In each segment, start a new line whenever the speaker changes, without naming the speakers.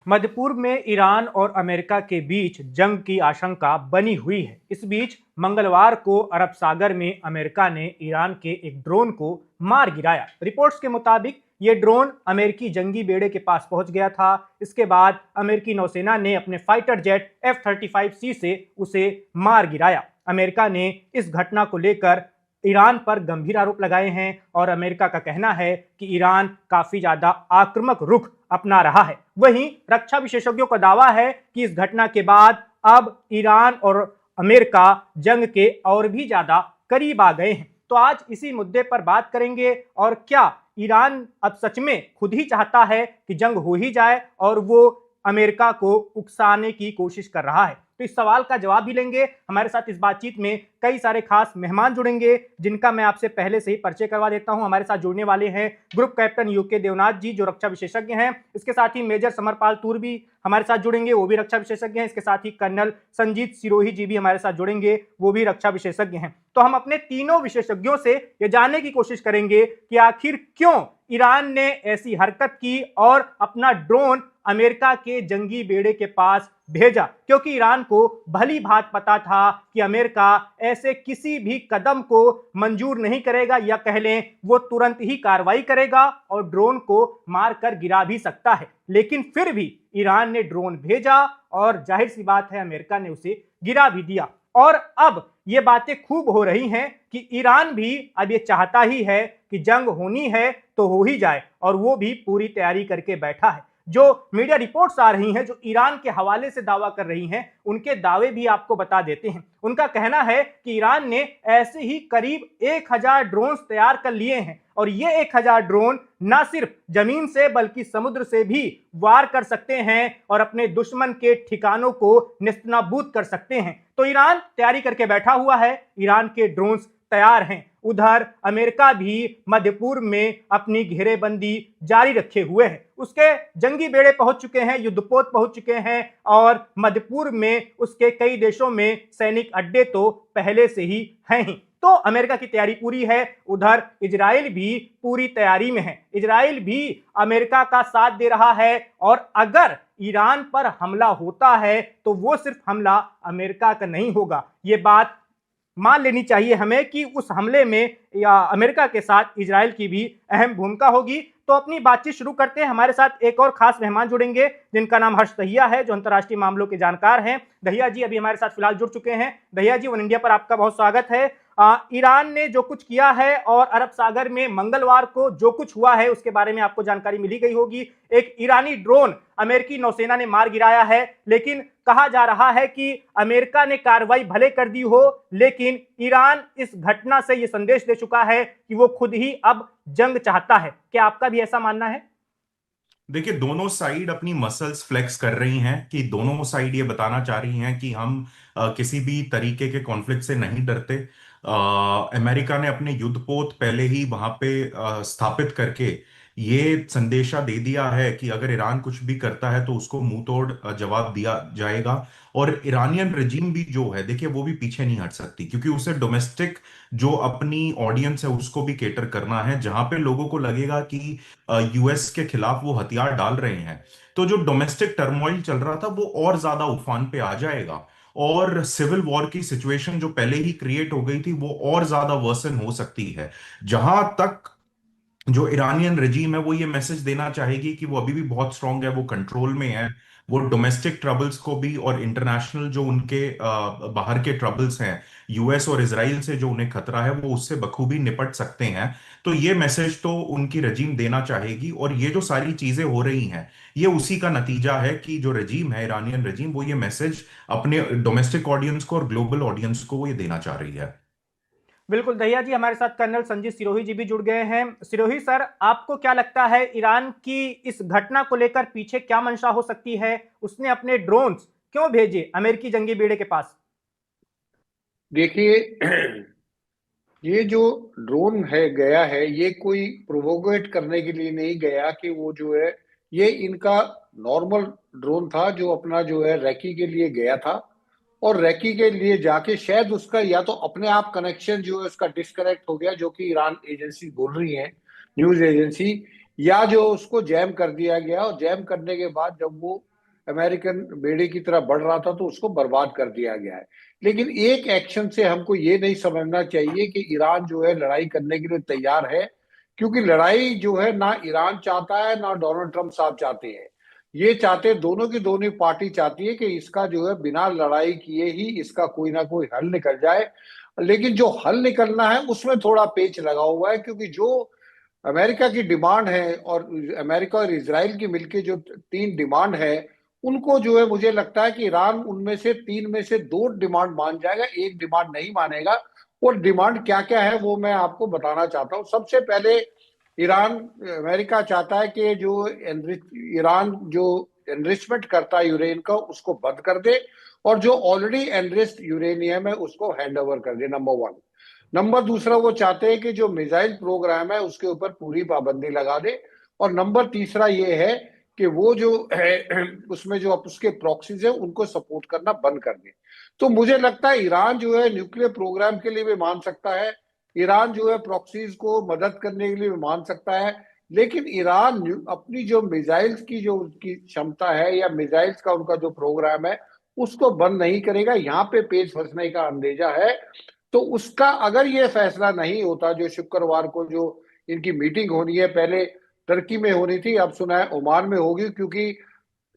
मध्य पूर्व में ईरान और अमेरिका के बीच जंग की आशंका बनी हुई है। इस बीच मंगलवार को अरब सागर में अमेरिका ने ईरान के एक ड्रोन को मार गिराया। रिपोर्ट्स के मुताबिक ये ड्रोन अमेरिकी जंगी बेड़े के पास पहुंच गया था। इसके बाद अमेरिकी नौसेना ने अपने फाइटर जेट F-35C से उसे मार गिराया। अमेरिका ने इस घटना को लेकर ईरान पर गंभीर आरोप लगाए हैं और अमेरिका का कहना है कि ईरान काफी ज्यादा आक्रामक रुख अपना रहा है। वहीं रक्षा विशेषज्ञों का दावा है कि इस घटना के बाद अब ईरान और अमेरिका जंग के और भी ज्यादा करीब आ गए हैं। तो आज इसी मुद्दे पर बात करेंगे और क्या ईरान अब सच में खुद ही चाहता है कि जंग हो ही जाए और वो अमेरिका को उकसाने की कोशिश कर रहा है। तो इस सवाल का जवाब भी लेंगे। हमारे साथ इस बातचीत में कई सारे खास मेहमान जुड़ेंगे जिनका मैं आपसे पहले से ही परिचय करवा देता हूं। हमारे साथ जुड़ने वाले हैं ग्रुप कैप्टन यूके देवनाथ जी, जो रक्षा विशेषज्ञ हैं। इसके साथ ही मेजर समरपाल तूर भी हमारे साथ जुड़ेंगे, वो भी रक्षा विशेषज्ञ हैं। इसके साथ ही कर्नल संजीत सिरोही जी भी हमारे साथ जुड़ेंगे, वो भी रक्षा विशेषज्ञ हैं। तो हम अपने तीनों विशेषज्ञों से ये जानने की कोशिश करेंगे कि आखिर क्यों ईरान ने ऐसी हरकत की और अपना ड्रोन अमेरिका के जंगी बेड़े के पास भेजा, क्योंकि ईरान को भली भांति पता था कि अमेरिका ऐसे किसी भी कदम को मंजूर नहीं करेगा, या कह लें वो तुरंत ही कार्रवाई करेगा और ड्रोन को मारकर गिरा भी सकता है। लेकिन फिर भी ईरान ने ड्रोन भेजा और जाहिर सी बात है अमेरिका ने उसे गिरा भी दिया। और अब ये बातें खूब हो रही हैं कि ईरान भी अब ये चाहता ही है कि जंग होनी है तो हो ही जाए, और वो भी पूरी तैयारी करके बैठा है। जो मीडिया रिपोर्ट्स आ रही हैं, जो ईरान के हवाले से दावा कर रही हैं, उनके दावे भी आपको बता देते हैं। उनका कहना है कि ईरान ने ऐसे ही करीब 1000 ड्रोन तैयार कर लिए हैं और ये 1000 ड्रोन न सिर्फ जमीन से बल्कि समुद्र से भी वार कर सकते हैं और अपने दुश्मन के ठिकानों को नेस्तनाबूद कर सकते हैं। तो ईरान तैयारी करके बैठा हुआ है, ईरान के ड्रोन तैयार हैं। उधर अमेरिका भी मध्य पूर्व में अपनी घेरेबंदी जारी रखे हुए है। उसके जंगी बेड़े पहुंच चुके हैं, युद्धपोत पहुंच चुके हैं और मध्य पूर्व में उसके कई देशों में सैनिक अड्डे तो पहले से ही हैं ही। तो अमेरिका की तैयारी पूरी है। उधर इजराइल भी पूरी तैयारी में है। इजराइल भी अमेरिका का साथ दे रहा है और अगर ईरान पर हमला होता है तो वो सिर्फ हमला अमेरिका का नहीं होगा। ये बात मान लेनी चाहिए हमें कि उस हमले में या अमेरिका के साथ इजराइल की भी अहम भूमिका होगी। तो अपनी बातचीत शुरू करते हैं। हमारे साथ एक और खास मेहमान जुड़ेंगे जिनका नाम हर्ष दहिया है, जो अंतर्राष्ट्रीय मामलों के जानकार हैं। दहिया जी अभी हमारे साथ फिलहाल जुड़ चुके हैं। दहिया जी, वन इंडिया पर आपका बहुत स्वागत है। ईरान ने जो कुछ किया है और अरब सागर में मंगलवार को जो कुछ हुआ है उसके बारे में आपको जानकारी मिली गई होगी। एक ईरानी ड्रोन अमेरिकी नौसेना ने मार गिराया है, लेकिन कहा जा रहा है कि अमेरिका ने कार्रवाई भले कर दी हो, लेकिन ईरान इस घटना से यह संदेश दे चुका है कि वो खुद ही अब जंग चाहता है। क्या आपका भी ऐसा मानना है?
देखिए, दोनों साइड अपनी मसल्स फ्लेक्स कर रही हैं कि दोनों साइड ये बताना चाह रही हैं कि हम किसी भी तरीके के कॉन्फ्लिक्ट से नहीं डरते। अमेरिका ने अपने युद्धपोत पहले ही वहां पे स्थापित करके ये संदेशा दे दिया है कि अगर ईरान कुछ भी करता है तो उसको मुंह तोड़ जवाब दिया जाएगा। और ईरानियन रजीम भी जो है, देखिए, वो भी पीछे नहीं हट सकती, क्योंकि उसे डोमेस्टिक जो अपनी ऑडियंस है उसको भी केटर करना है। जहां पे लोगों को लगेगा कि यूएस के खिलाफ वो हथियार डाल रहे हैं, तो जो डोमेस्टिक टर्मोइल चल रहा था वो और ज्यादा उफान पे आ जाएगा और सिविल वॉर की सिचुएशन जो पहले ही क्रिएट हो गई थी वो और ज्यादा वर्सन हो सकती है। जहां तक जो ईरानियन रजीम है वो ये मैसेज देना चाहेगी कि वो अभी भी बहुत स्ट्रांग है, वो कंट्रोल में है, वो डोमेस्टिक ट्रबल्स को भी और इंटरनेशनल जो उनके बाहर के ट्रबल्स हैं, यूएस और इसराइल से जो उन्हें खतरा है, वो उससे बखूबी निपट सकते हैं। तो ये मैसेज तो उनकी रजीम देना चाहेगी, और ये जो सारी चीजें हो रही हैं ये उसी का नतीजा है कि जो रजीम है, ईरानियन रजीम, वो ये मैसेज अपने डोमेस्टिक ऑडियंस को और ग्लोबल ऑडियंस को वो ये देना चाह रही है।
बिल्कुल दहिया जी, हमारे साथ कर्नल संजीत सिरोही जी भी जुड़ गए हैं। सिरोही सर, आपको क्या लगता है ईरान की इस घटना को लेकर पीछे क्या मंशा हो सकती है? उसने अपने ड्रोन्स क्यों भेजे अमेरिकी जंगी बेड़े के पास?
देखिए, ये जो ड्रोन है गया है, ये कोई प्रोवोकेट करने के लिए नहीं गया कि वो जो है, ये इनका नॉर्मल ड्रोन था जो अपना जो है रैकी के लिए गया था। और रैकी के लिए जाके शायद उसका या तो अपने आप कनेक्शन जो है उसका डिस्कनेक्ट हो गया, जो कि ईरान एजेंसी बोल रही है, न्यूज एजेंसी, या जो उसको जैम कर दिया गया। और जैम करने के बाद जब वो अमेरिकन बेड़े की तरह बढ़ रहा था तो उसको बर्बाद कर दिया गया है। लेकिन एक एक्शन से हमको ये नहीं समझना चाहिए कि ईरान जो है लड़ाई करने के लिए तैयार है, क्योंकि लड़ाई जो है ना ईरान चाहता है ना डोनाल्ड ट्रंप साहब चाहते हैं। ये चाहते, दोनों की दोनों पार्टी चाहती है कि इसका जो है बिना लड़ाई किए ही इसका कोई ना कोई हल निकल जाए। लेकिन जो हल निकलना है उसमें थोड़ा पेच लगा हुआ है, क्योंकि जो अमेरिका की डिमांड है और अमेरिका और इसराइल की मिलके जो तीन डिमांड है, उनको जो है मुझे लगता है कि ईरान उनमें से तीन में से दो डिमांड मान जाएगा, एक डिमांड नहीं मानेगा। और डिमांड क्या क्या है वो मैं आपको बताना चाहता हूँ। सबसे पहले ईरान, अमेरिका चाहता है कि जो ईरान जो एनरिचमेंट करता है यूरेनियम का उसको बंद कर दे, और जो ऑलरेडी एनरिच्ड यूरेनियम है उसको हैंड ओवर कर दे, नंबर वन। नंबर दूसरा, वो चाहते हैं कि जो मिसाइल प्रोग्राम है उसके ऊपर पूरी पाबंदी लगा दे। और नंबर तीसरा ये है कि वो जो है उसमें जो उसके प्रॉक्सीज है उनको सपोर्ट करना बंद कर दे। तो मुझे लगता है ईरान जो है न्यूक्लियर प्रोग्राम के लिए भी मान सकता है, ईरान जो है प्रॉक्सीज को मदद करने के लिए भी मान सकता है, लेकिन ईरान अपनी जो मिसाइल्स की जो उनकी क्षमता है या मिसाइल्स का उनका जो प्रोग्राम है उसको बंद नहीं करेगा। यहाँ पे पेच फंसने का अंदेजा है। तो उसका अगर ये फैसला नहीं होता, जो शुक्रवार को जो इनकी मीटिंग होनी है, पहले टर्की में होनी थी, अब सुना है ओमान में होगी, क्योंकि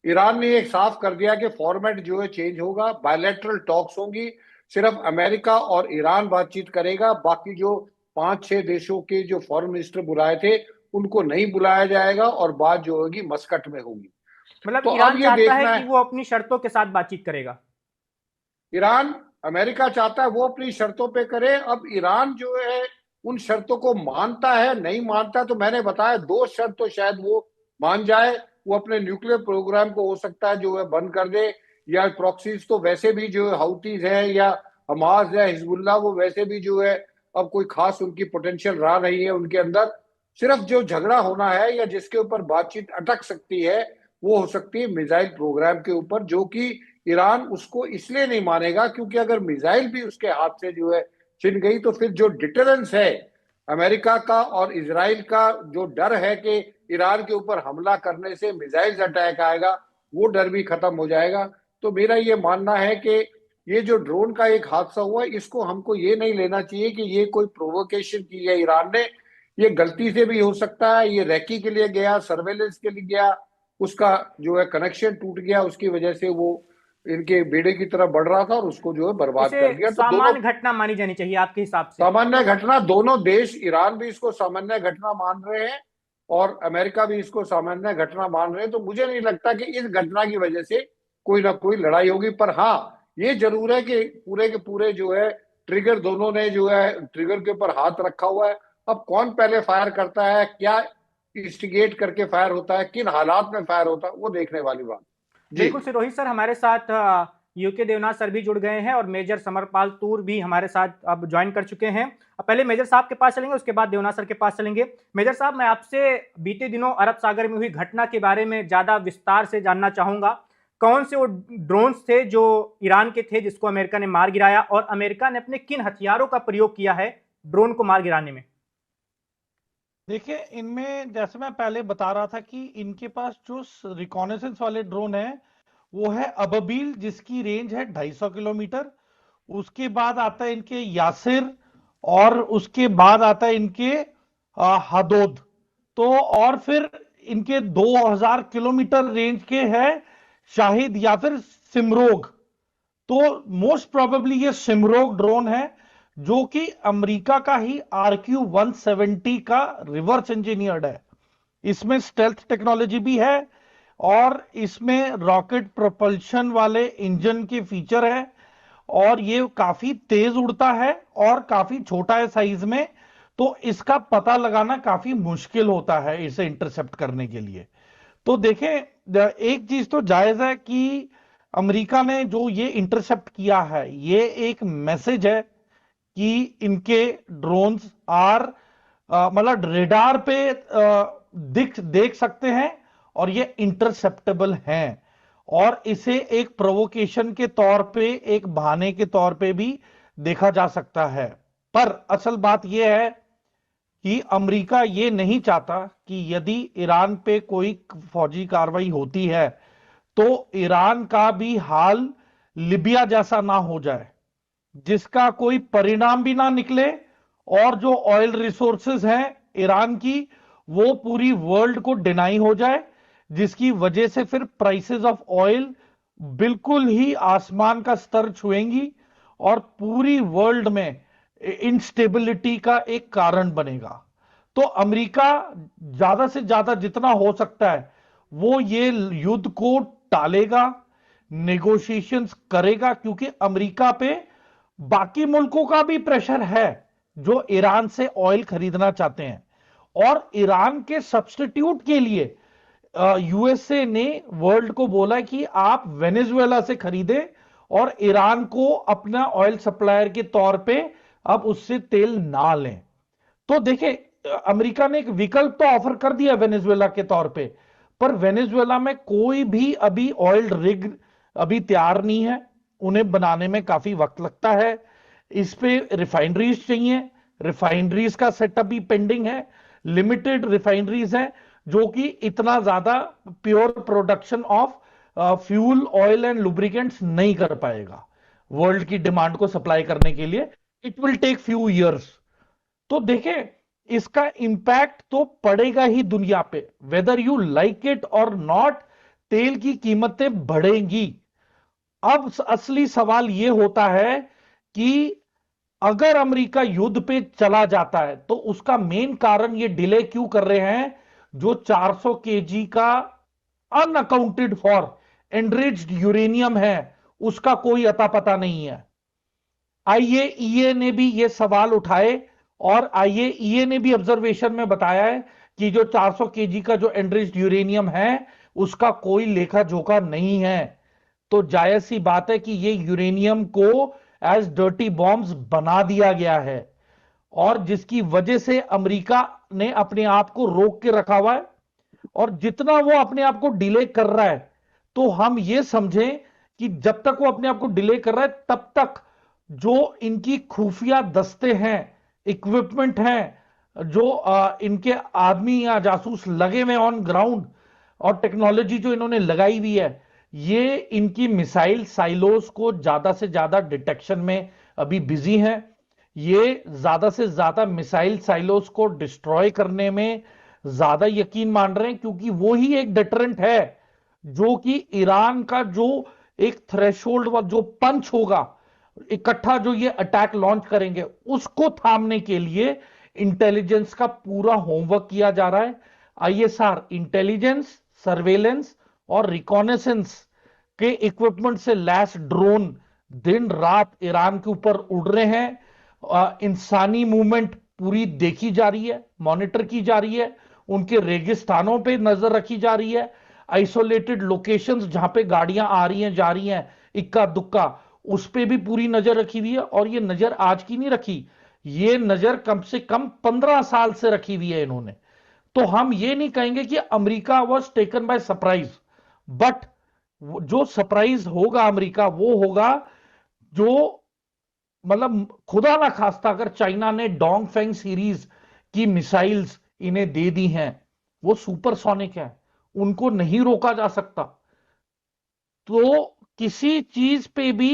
ईरान ने एक साफ कर दिया कि फॉर्मेट जो है चेंज होगा, बायलैटरल टॉक्स होंगी, सिर्फ अमेरिका और ईरान बातचीत करेगा, बाकी जो 5-6 देशों के जो फॉरेन मिनिस्टर बुलाए थे उनको नहीं बुलाया जाएगा, और बात जो होगी मस्कट में होगी।
मतलब
तो
ईरान
अब ये
चाहता है
देखना
कि
है,
वो अपनी शर्तों के साथ बातचीत करेगा।
ईरान, अमेरिका चाहता है वो अपनी शर्तों पे करे। अब ईरान जो है उन शर्तों को मानता है नहीं मानता, तो मैंने बताया दो शर्त तो शायद वो मान जाए। वो अपने न्यूक्लियर प्रोग्राम को हो सकता है जो है बंद कर दे, या प्रॉक्सीज तो वैसे भी जो है हाउतीज है या हमास या हिजबुल्लाह, वो वैसे भी जो है अब कोई खास उनकी पोटेंशियल रहा नहीं है उनके अंदर। सिर्फ जो झगड़ा होना है या जिसके ऊपर बातचीत अटक सकती है वो हो सकती है मिसाइल प्रोग्राम के ऊपर, जो कि ईरान उसको इसलिए नहीं मानेगा क्योंकि अगर मिसाइल भी उसके हाथ से जो है छिन गई तो फिर जो डिटरेंस है अमेरिका का और इजराइल का, जो डर है कि ईरान के ऊपर हमला करने से मिसाइल अटैक आएगा, वो डर भी खत्म हो जाएगा। तो मेरा ये मानना है कि ये जो ड्रोन का एक हादसा हुआ इसको हमको ये नहीं लेना चाहिए कि ये कोई प्रोवोकेशन की है ईरान ने। ये गलती से भी हो सकता है, ये रैकी के लिए गया, सर्वेलेंस के लिए गया, उसका जो है कनेक्शन टूट गया, उसकी वजह से वो इनके बेड़े की तरफ बढ़ रहा था और उसको जो है बर्बाद
इसे
कर दिया। तो दोनों
सामान्य घटना मानी जानी चाहिए आपके हिसाब से।
सामान्य घटना, दोनों देश, ईरान भी इसको सामान्य घटना मान रहे हैं और अमेरिका भी इसको सामान्य घटना मान रहे हैं। तो मुझे नहीं लगता कि इस घटना की वजह से कोई ना कोई लड़ाई होगी। पर हाँ, ये जरूर है कि पूरे के पूरे जो है ट्रिगर, दोनों ने जो है ट्रिगर के ऊपर हाथ रखा हुआ है। अब कौन पहले फायर करता है, क्या इंस्टिगेट करके फायर होता है, किन हालात में फायर होता है, वो देखने वाली बात। जी,
बिल्कुल सिरोही सर, हमारे साथ यूके देवनाथ सर भी जुड़ गए हैं और मेजर समरपाल तूर भी हमारे साथ अब ज्वाइन कर चुके हैं। अब पहले मेजर साहब के पास चलेंगे, उसके बाद देवनाथ सर के पास चलेंगे। मेजर साहब, मैं आपसे बीते दिनों अरब सागर में हुई घटना के बारे में ज्यादा विस्तार से जानना चाहूंगा। कौन से वो ड्रोन्स थे जो ईरान के थे जिसको अमेरिका ने मार गिराया, और अमेरिका ने अपने किन हथियारों का प्रयोग किया है ड्रोन को मार गिराने में?
देखिए, इनमें जैसे मैं पहले बता रहा था कि इनके पास जो रिकॉनेसेंस वाले ड्रोन है वो है अबबील, जिसकी रेंज है 250 किलोमीटर। उसके बाद आता है इनके यासिर, और उसके बाद आता है इनके हदोद। तो और फिर इनके 2000 किलोमीटर रेंज के है शाहिद या फिर सिमरोग। तो मोस्ट प्रोबेबली ये सिमरोग ड्रोन है, जो कि अमेरिका का ही RQ-170 का रिवर्स इंजीनियर्ड है। इसमें स्टेल्थ टेक्नोलॉजी भी है और इसमें रॉकेट प्रोपल्शन वाले इंजन के फीचर है, और ये काफी तेज उड़ता है और काफी छोटा है साइज में। तो इसका पता लगाना काफी मुश्किल होता है इसे इंटरसेप्ट करने के लिए। तो देखें, एक चीज तो जायज है कि अमेरिका ने जो ये इंटरसेप्ट किया है, ये एक मैसेज है कि इनके ड्रोन्स आर मतलब रेडार पे देख सकते हैं और ये इंटरसेप्टेबल हैं, और इसे एक प्रोवोकेशन के तौर पे, एक बहाने के तौर पे भी देखा जा सकता है। पर असल बात यह है कि अमेरिका ये नहीं चाहता कि यदि ईरान पे कोई फौजी कार्रवाई होती है तो ईरान का भी हाल लिबिया जैसा ना हो जाए, जिसका कोई परिणाम भी ना निकले और जो ऑयल रिसोर्सेज हैं ईरान की वो पूरी वर्ल्ड को डिनाई हो जाए, जिसकी वजह से फिर प्राइसेस ऑफ ऑयल बिल्कुल ही आसमान का स्तर छुएंगी और पूरी वर्ल्ड में इंस्टेबिलिटी का एक कारण बनेगा। तो अमेरिका ज्यादा से ज्यादा जितना हो सकता है वो ये युद्ध को टालेगा, नेगोशिएशंस करेगा, क्योंकि अमेरिका पे बाकी मुल्कों का भी प्रेशर है जो ईरान से ऑयल खरीदना चाहते हैं। और ईरान के सब्स्टिट्यूट के लिए यूएसए ने वर्ल्ड को बोला कि आप वेनेजुएला से खरीदें और ईरान को अपना ऑयल सप्लायर के तौर पे अब उससे तेल ना लें। तो देखिए अमेरिका ने एक विकल्प तो ऑफर कर दिया वेनेजुएला के तौर पे, पर वेनेजुएला में कोई भी अभी ऑयल रिग अभी तैयार नहीं है, उन्हें बनाने में काफी वक्त लगता है। इस पे रिफाइनरीज चाहिए, रिफाइनरीज का सेटअप भी पेंडिंग है, लिमिटेड रिफाइनरीज हैं जो कि इतना ज्यादा pure production of fuel oil and lubricants नहीं कर पाएगा वर्ल्ड की डिमांड को सप्लाई करने के लिए। It will take few years. तो देखें इसका इंपैक्ट तो पड़ेगा ही दुनिया पे, वेदर यू लाइक इट और नॉट, तेल की कीमतें बढ़ेंगी। अब असली सवाल यह होता है कि अगर अमेरिका युद्ध पे चला जाता है तो उसका मेन कारण ये डिले क्यों कर रहे हैं, जो 400 केजी का अनअकाउंटेड फॉर एनरिच्ड यूरेनियम है उसका कोई अता पता नहीं है। आईएईए ने भी ये सवाल उठाए और आईएईए ने भी ऑब्जर्वेशन में बताया है कि जो 400 केजी का जो एनरिच्ड यूरेनियम है उसका कोई लेखा जोखा नहीं है। तो जायज सी बात है कि ये यूरेनियम को एज डर्टी बॉम्ब्स बना दिया गया है और जिसकी वजह से अमेरिका ने अपने आप को रोक के रखा हुआ है। और जितना वो अपने आप को डिले कर रहा है तो हम ये समझें कि जब तक वो अपने आप को डिले कर रहा है तब तक जो इनकी खुफिया दस्ते हैं, इक्विपमेंट हैं, जो इनके आदमी या जासूस लगे हुए ऑन ग्राउंड और टेक्नोलॉजी जो इन्होंने लगाई हुई है, ये इनकी मिसाइल साइलोस को ज्यादा से ज्यादा डिटेक्शन में अभी बिजी हैं। ये ज्यादा से ज्यादा मिसाइल साइलोस को डिस्ट्रॉय करने में ज्यादा यकीन मान रहे हैं, क्योंकि वो ही एक डिटरेंट है जो कि ईरान का जो एक थ्रेशोल्ड व जो पंच होगा, इकट्ठा जो ये अटैक लॉन्च करेंगे, उसको थामने के लिए इंटेलिजेंस का पूरा होमवर्क किया जा रहा है। आईएसआर इंटेलिजेंस, सर्वेलेंस और रिकॉनेसेंस के इक्विपमेंट से लैस ड्रोन दिन रात ईरान के ऊपर उड़ रहे हैं। इंसानी मूवमेंट पूरी देखी जा रही है, मॉनिटर की जा रही है, उनके रेगिस्तानों पे नजर रखी जा रही है, आइसोलेटेड लोकेशंस जहां पे गाड़ियां आ रही हैं जा रही हैं इक्का दुक्का, उस पे भी पूरी नजर रखी हुई है। और ये नजर आज की नहीं रखी, ये नजर कम से कम 15 साल से रखी हुई है इन्होंने। तो हम ये नहीं कहेंगे कि America was taken by surprise, but जो सरप्राइज होगा अमेरिका वो होगा जो मतलब खुदा ना खास्ता अगर चाइना ने डोंग फेंग सीरीज की मिसाइल्स इन्हें दे दी हैं, वो सुपरसोनिक है, उनको नहीं रोका जा सकता। तो किसी चीज पे भी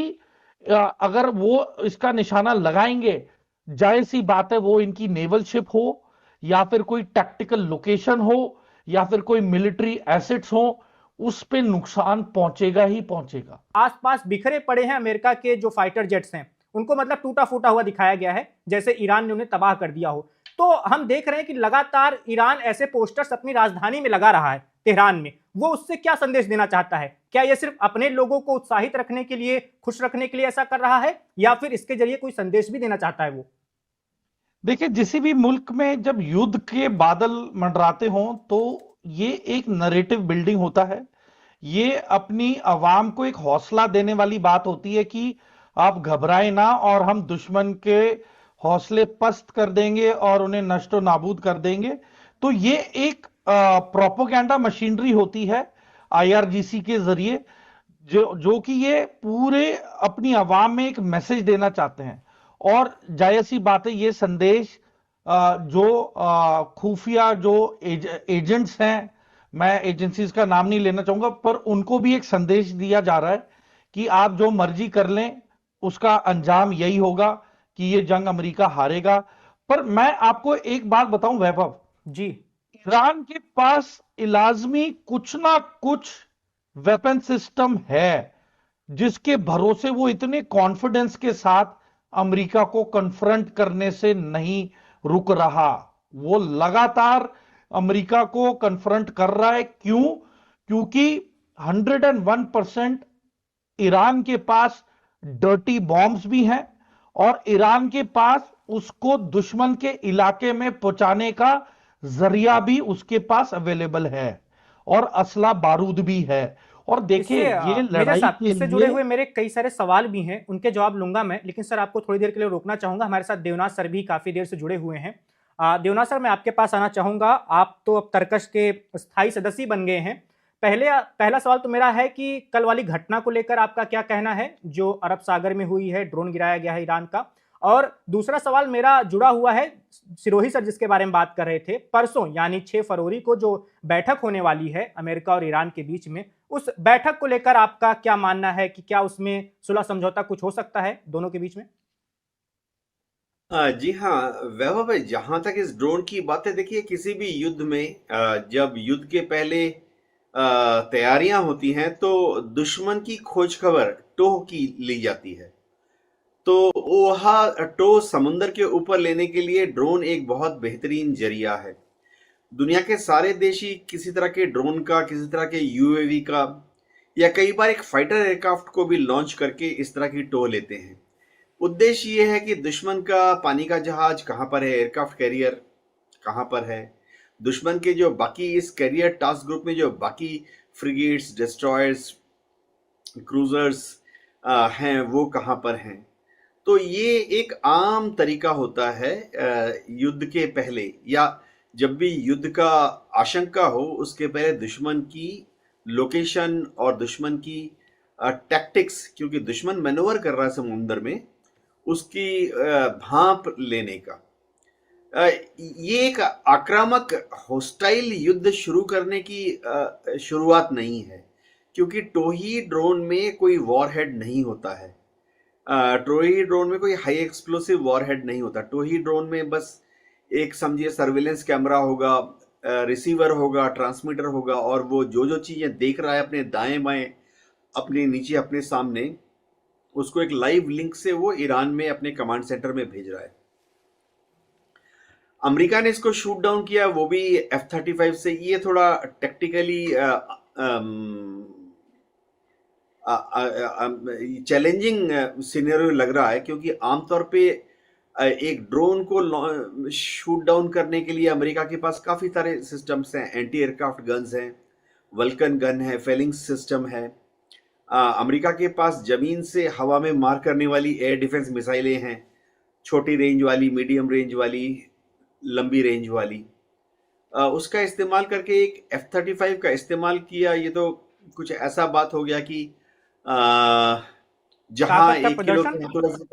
अगर वो इसका निशाना लगाएंगे, जाहिर सी बात है वो इनकी नेवल शिप हो या फिर कोई टैक्टिकल लोकेशन हो या फिर कोई मिलिट्री एसेट्स हो, उस पे नुकसान पहुंचेगा ही पहुंचेगा।
आसपास बिखरे पड़े हैं अमेरिका के जो फाइटर जेट्स हैं, उनको मतलब टूटा फूटा हुआ दिखाया गया है, जैसे ईरान ने उन्हें तबाह कर दिया हो। तो हम देख रहे हैं कि लगातार ईरान ऐसे पोस्टर्स अपनी राजधानी में लगा रहा है, तेहरान में। वो उससे क्या संदेश देना चाहता है? क्या ये सिर्फ अपने लोगों को उत्साहित रखने के लिए, खुश रखने के लिए ऐसा कर रहा है, या फिर इसके जरिए कोई संदेश भी देना चाहता है वो?
देखिए, किसी भी मुल्क में जब युद्ध के बादल मंडराते हों तो ये एक नरेटिव बिल्डिंग होता है। ये अपनी आवाम को एक हौसला देने वाली बात होती है कि आप घबराएं ना और हम दुश्मन के हौसले पस्त कर देंगे और उन्हें नष्टो नाबूद कर देंगे। तो ये एक प्रोपोगेंडा मशीनरी होती है आईआरजीसी के जरिए, जो कि ये पूरे अपनी आवाम में एक मैसेज देना चाहते हैं। और जाहिर सी बात है ये संदेश जो खुफिया जो एजेंट्स हैं, मैं एजेंसीज का नाम नहीं लेना चाहूंगा, पर उनको भी एक संदेश दिया जा रहा है कि आप जो मर्जी कर लें, उसका अंजाम यही होगा कि ये जंग अमेरिका हारेगा। पर मैं आपको एक बात बताऊं वैभव,
जी।
ईरान के पास इलाजमी कुछ ना कुछ वेपन सिस्टम है जिसके भरोसे वो इतने कॉन्फिडेंस के साथ अमेरिका को कन्फ्रंट करने से नहीं रुक रहा। वो लगातार अमेरिका को कन्फ्रंट कर रहा है। क्यों? क्योंकि 101% ईरान के पास डर्टी बॉम्ब्स भी हैं और ईरान के पास उसको दुश्मन के इलाके में पहुंचाने का जरिया भी उसके पास अवेलेबल है और असला बारूद भी है। और देखिए,
इससे
ये
मेजर
लड़ाई
साहब,
के
इससे जुड़े
लिए
हुए मेरे कई सारे सवाल भी हैं, उनके जवाब लूंगा मैं, लेकिन सर आपको थोड़ी देर के लिए रोकना चाहूंगा। हमारे साथ देवनाथ सर भी काफी देर से जुड़े हुए हैं। देवनाथ सर, मैं आपके पास आना चाहूंगा। आप तो अब तर्कश के स्थायी सदस्य बन गए हैं। पहला सवाल तो मेरा है कि कल वाली घटना को लेकर आपका क्या कहना है जो अरब सागर में हुई है, ड्रोन गिराया गया है ईरान का। और दूसरा सवाल मेरा जुड़ा हुआ है सिरोही सर जिसके बारे में बात कर रहे थे, परसों यानी 6 फरवरी को जो बैठक होने वाली है अमेरिका और ईरान के बीच में, उस बैठक को लेकर आपका क्या मानना है कि क्या उसमें सुलह समझौता कुछ हो सकता है दोनों के बीच में?
जी हाँ, वैभव भाई, जहां तक इस ड्रोन की बात है, देखिए किसी भी युद्ध में जब युद्ध के पहले तैयारियां होती हैं तो दुश्मन की खोज खबर टोह की ली जाती है। तो वह टोह समुंदर के ऊपर लेने के लिए ड्रोन एक बहुत बेहतरीन जरिया है। दुनिया के सारे देश ही किसी तरह के ड्रोन का, किसी तरह के यूएवी का, या कई बार एक फाइटर एयरक्राफ्ट को भी लॉन्च करके इस तरह की टोह लेते हैं। उद्देश्य ये है कि दुश्मन का पानी का जहाज कहाँ पर है, एयरक्राफ्ट कैरियर कहाँ पर है, दुश्मन के जो बाकी इस कैरियर टास्क ग्रुप में जो बाकी फ्रिगेट्स, डिस्ट्रॉयर्स, क्रूजर्स हैं, वो कहाँ पर हैं। तो ये एक आम तरीका होता है युद्ध के पहले, या जब भी युद्ध का आशंका हो उसके पहले दुश्मन की लोकेशन और दुश्मन की टैक्टिक्स, क्योंकि दुश्मन मैनोवर कर रहा है समुद्र में, उसकी भांप लेने का। ये एक आक्रामक होस्टाइल युद्ध शुरू करने की शुरुआत नहीं है, क्योंकि टोही ड्रोन में कोई वॉरहेड नहीं होता है। टोही ड्रोन में कोई हाई एक्सप्लोसिव वॉरहेड नहीं होता। टोही ड्रोन में बस एक समझिए सर्विलेंस कैमरा होगा, रिसीवर होगा, ट्रांसमीटर होगा, और वो जो जो चीजें देख रहा है अपने दाएं बाएं, अपने नीचे, अपने सामने, उसको एक लाइव लिंक से वो ईरान में अपने कमांड सेंटर में भेज रहा है। अमेरिका ने इसको शूट डाउन किया, वो भी F-35 से। ये थोड़ा टेक्निकली चैलेंजिंग सिनेरियो लग रहा है, क्योंकि आमतौर पे एक ड्रोन को शूट डाउन करने के लिए अमेरिका के पास काफी सारे सिस्टम्स हैं। एंटी एयरक्राफ्ट गन्स हैं, वल्कन गन है, फेलिंग्स सिस्टम है। अमेरिका के पास जमीन से हवा में मार करने वाली एयर डिफेंस मिसाइलें हैं, छोटी रेंज वाली, मीडियम रेंज वाली, लंबी रेंज वाली। उसका इस्तेमाल करके एक F-35 का इस्तेमाल किया। ये तो कुछ ऐसा बात हो गया कि जहां
ताकत का
1 किलो
प्रदर्शन?
के हथौड़े से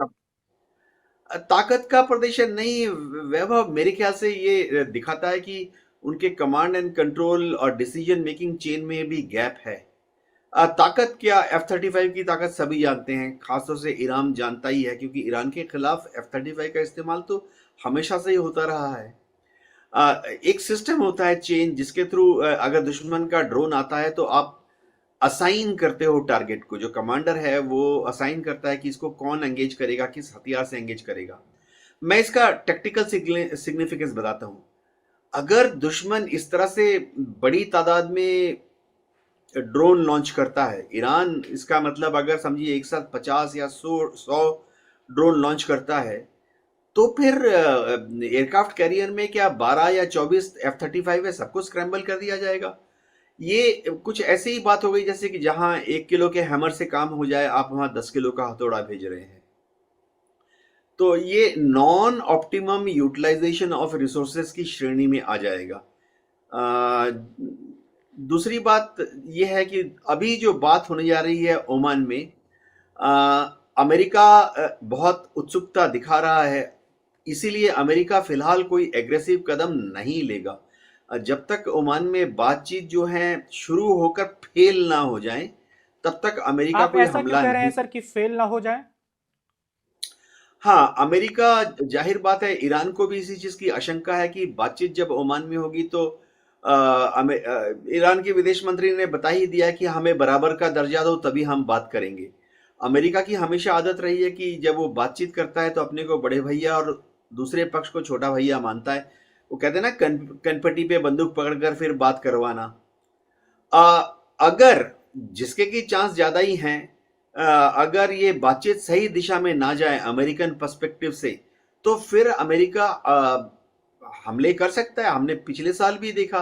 ताकत का प्रदर्शन नहीं वैभव, मेरे ख्याल से ये दिखाता है कि उनके कमांड एंड कंट्रोल और डिसीजन मेकिंग चेन में भी गैप है। ताकत क्या, F-35 की ताकत सभी जानते हैं, खासतौर से ईरान जानता ही है, क्योंकि ईरान के खिलाफ F-35 का इस्तेमाल तो हमेशा से ही होता रहा है। एक सिस्टम होता है चेन, जिसके थ्रू अगर दुश्मन का ड्रोन आता है तो आप असाइन करते हो टारगेट को। जो कमांडर है वो असाइन करता है कि इसको कौन एंगेज करेगा, किस हथियार से एंगेज करेगा। मैं इसका टेक्निकल सिग्निफिकेंस बताता हूं। अगर दुश्मन इस तरह से बड़ी तादाद में ड्रोन लॉन्च करता है, ईरान, इसका मतलब अगर समझिए एक साथ 50 या 100 ड्रोन लॉन्च करता है, तो फिर एयरक्राफ्ट कैरियर में क्या 12 या 24 F-35 है, सबको स्क्रैम्बल कर दिया जाएगा। ये कुछ ऐसी ही बात हो गई जैसे कि जहां 1 किलो के हैमर से काम हो जाए, आप वहां 10 किलो का हथौड़ा भेज रहे हैं। तो ये non optimum utilisation of resources की श्रेणी में आ जाएगा। दूसरी बात यह है कि अभी जो बात होने जा रही है ओमान में, अमेरिका बहुत उत्सुकता दिखा रहा है, इसीलिए अमेरिका फिलहाल कोई एग्रेसिव कदम नहीं लेगा। जब तक ओमान में बातचीत जो है शुरू होकर फेल ना हो जाए, तब तक अमेरिका
आप
कोई
ऐसा क्यों
हमला
कह रहे हैं
नहीं।
सर कि फेल ना हो जाए?
हाँ, अमेरिका, जाहिर बात है, ईरान को भी इसी चीज की आशंका है कि बातचीत जब ओमान में होगी तो ईरान के विदेश मंत्री ने बता ही दिया कि हमें बराबर का दर्जा दो तभी हम बात करेंगे। अमेरिका की हमेशा आदत रही है कि जब वो बातचीत करता है तो अपने को बड़े भैया और दूसरे पक्ष को छोटा भैया मानता है। वो कहते हैं ना, कनपटी पे बंदूक पकड़कर फिर बात करवाना। अगर जिसके की चांस ज्यादा ही हैं, अगर ये बातचीत सही दिशा में ना जाए अमेरिकन पर्सपेक्टिव से, तो फिर अमेरिका हमले कर सकता है। हमने पिछले साल भी देखा,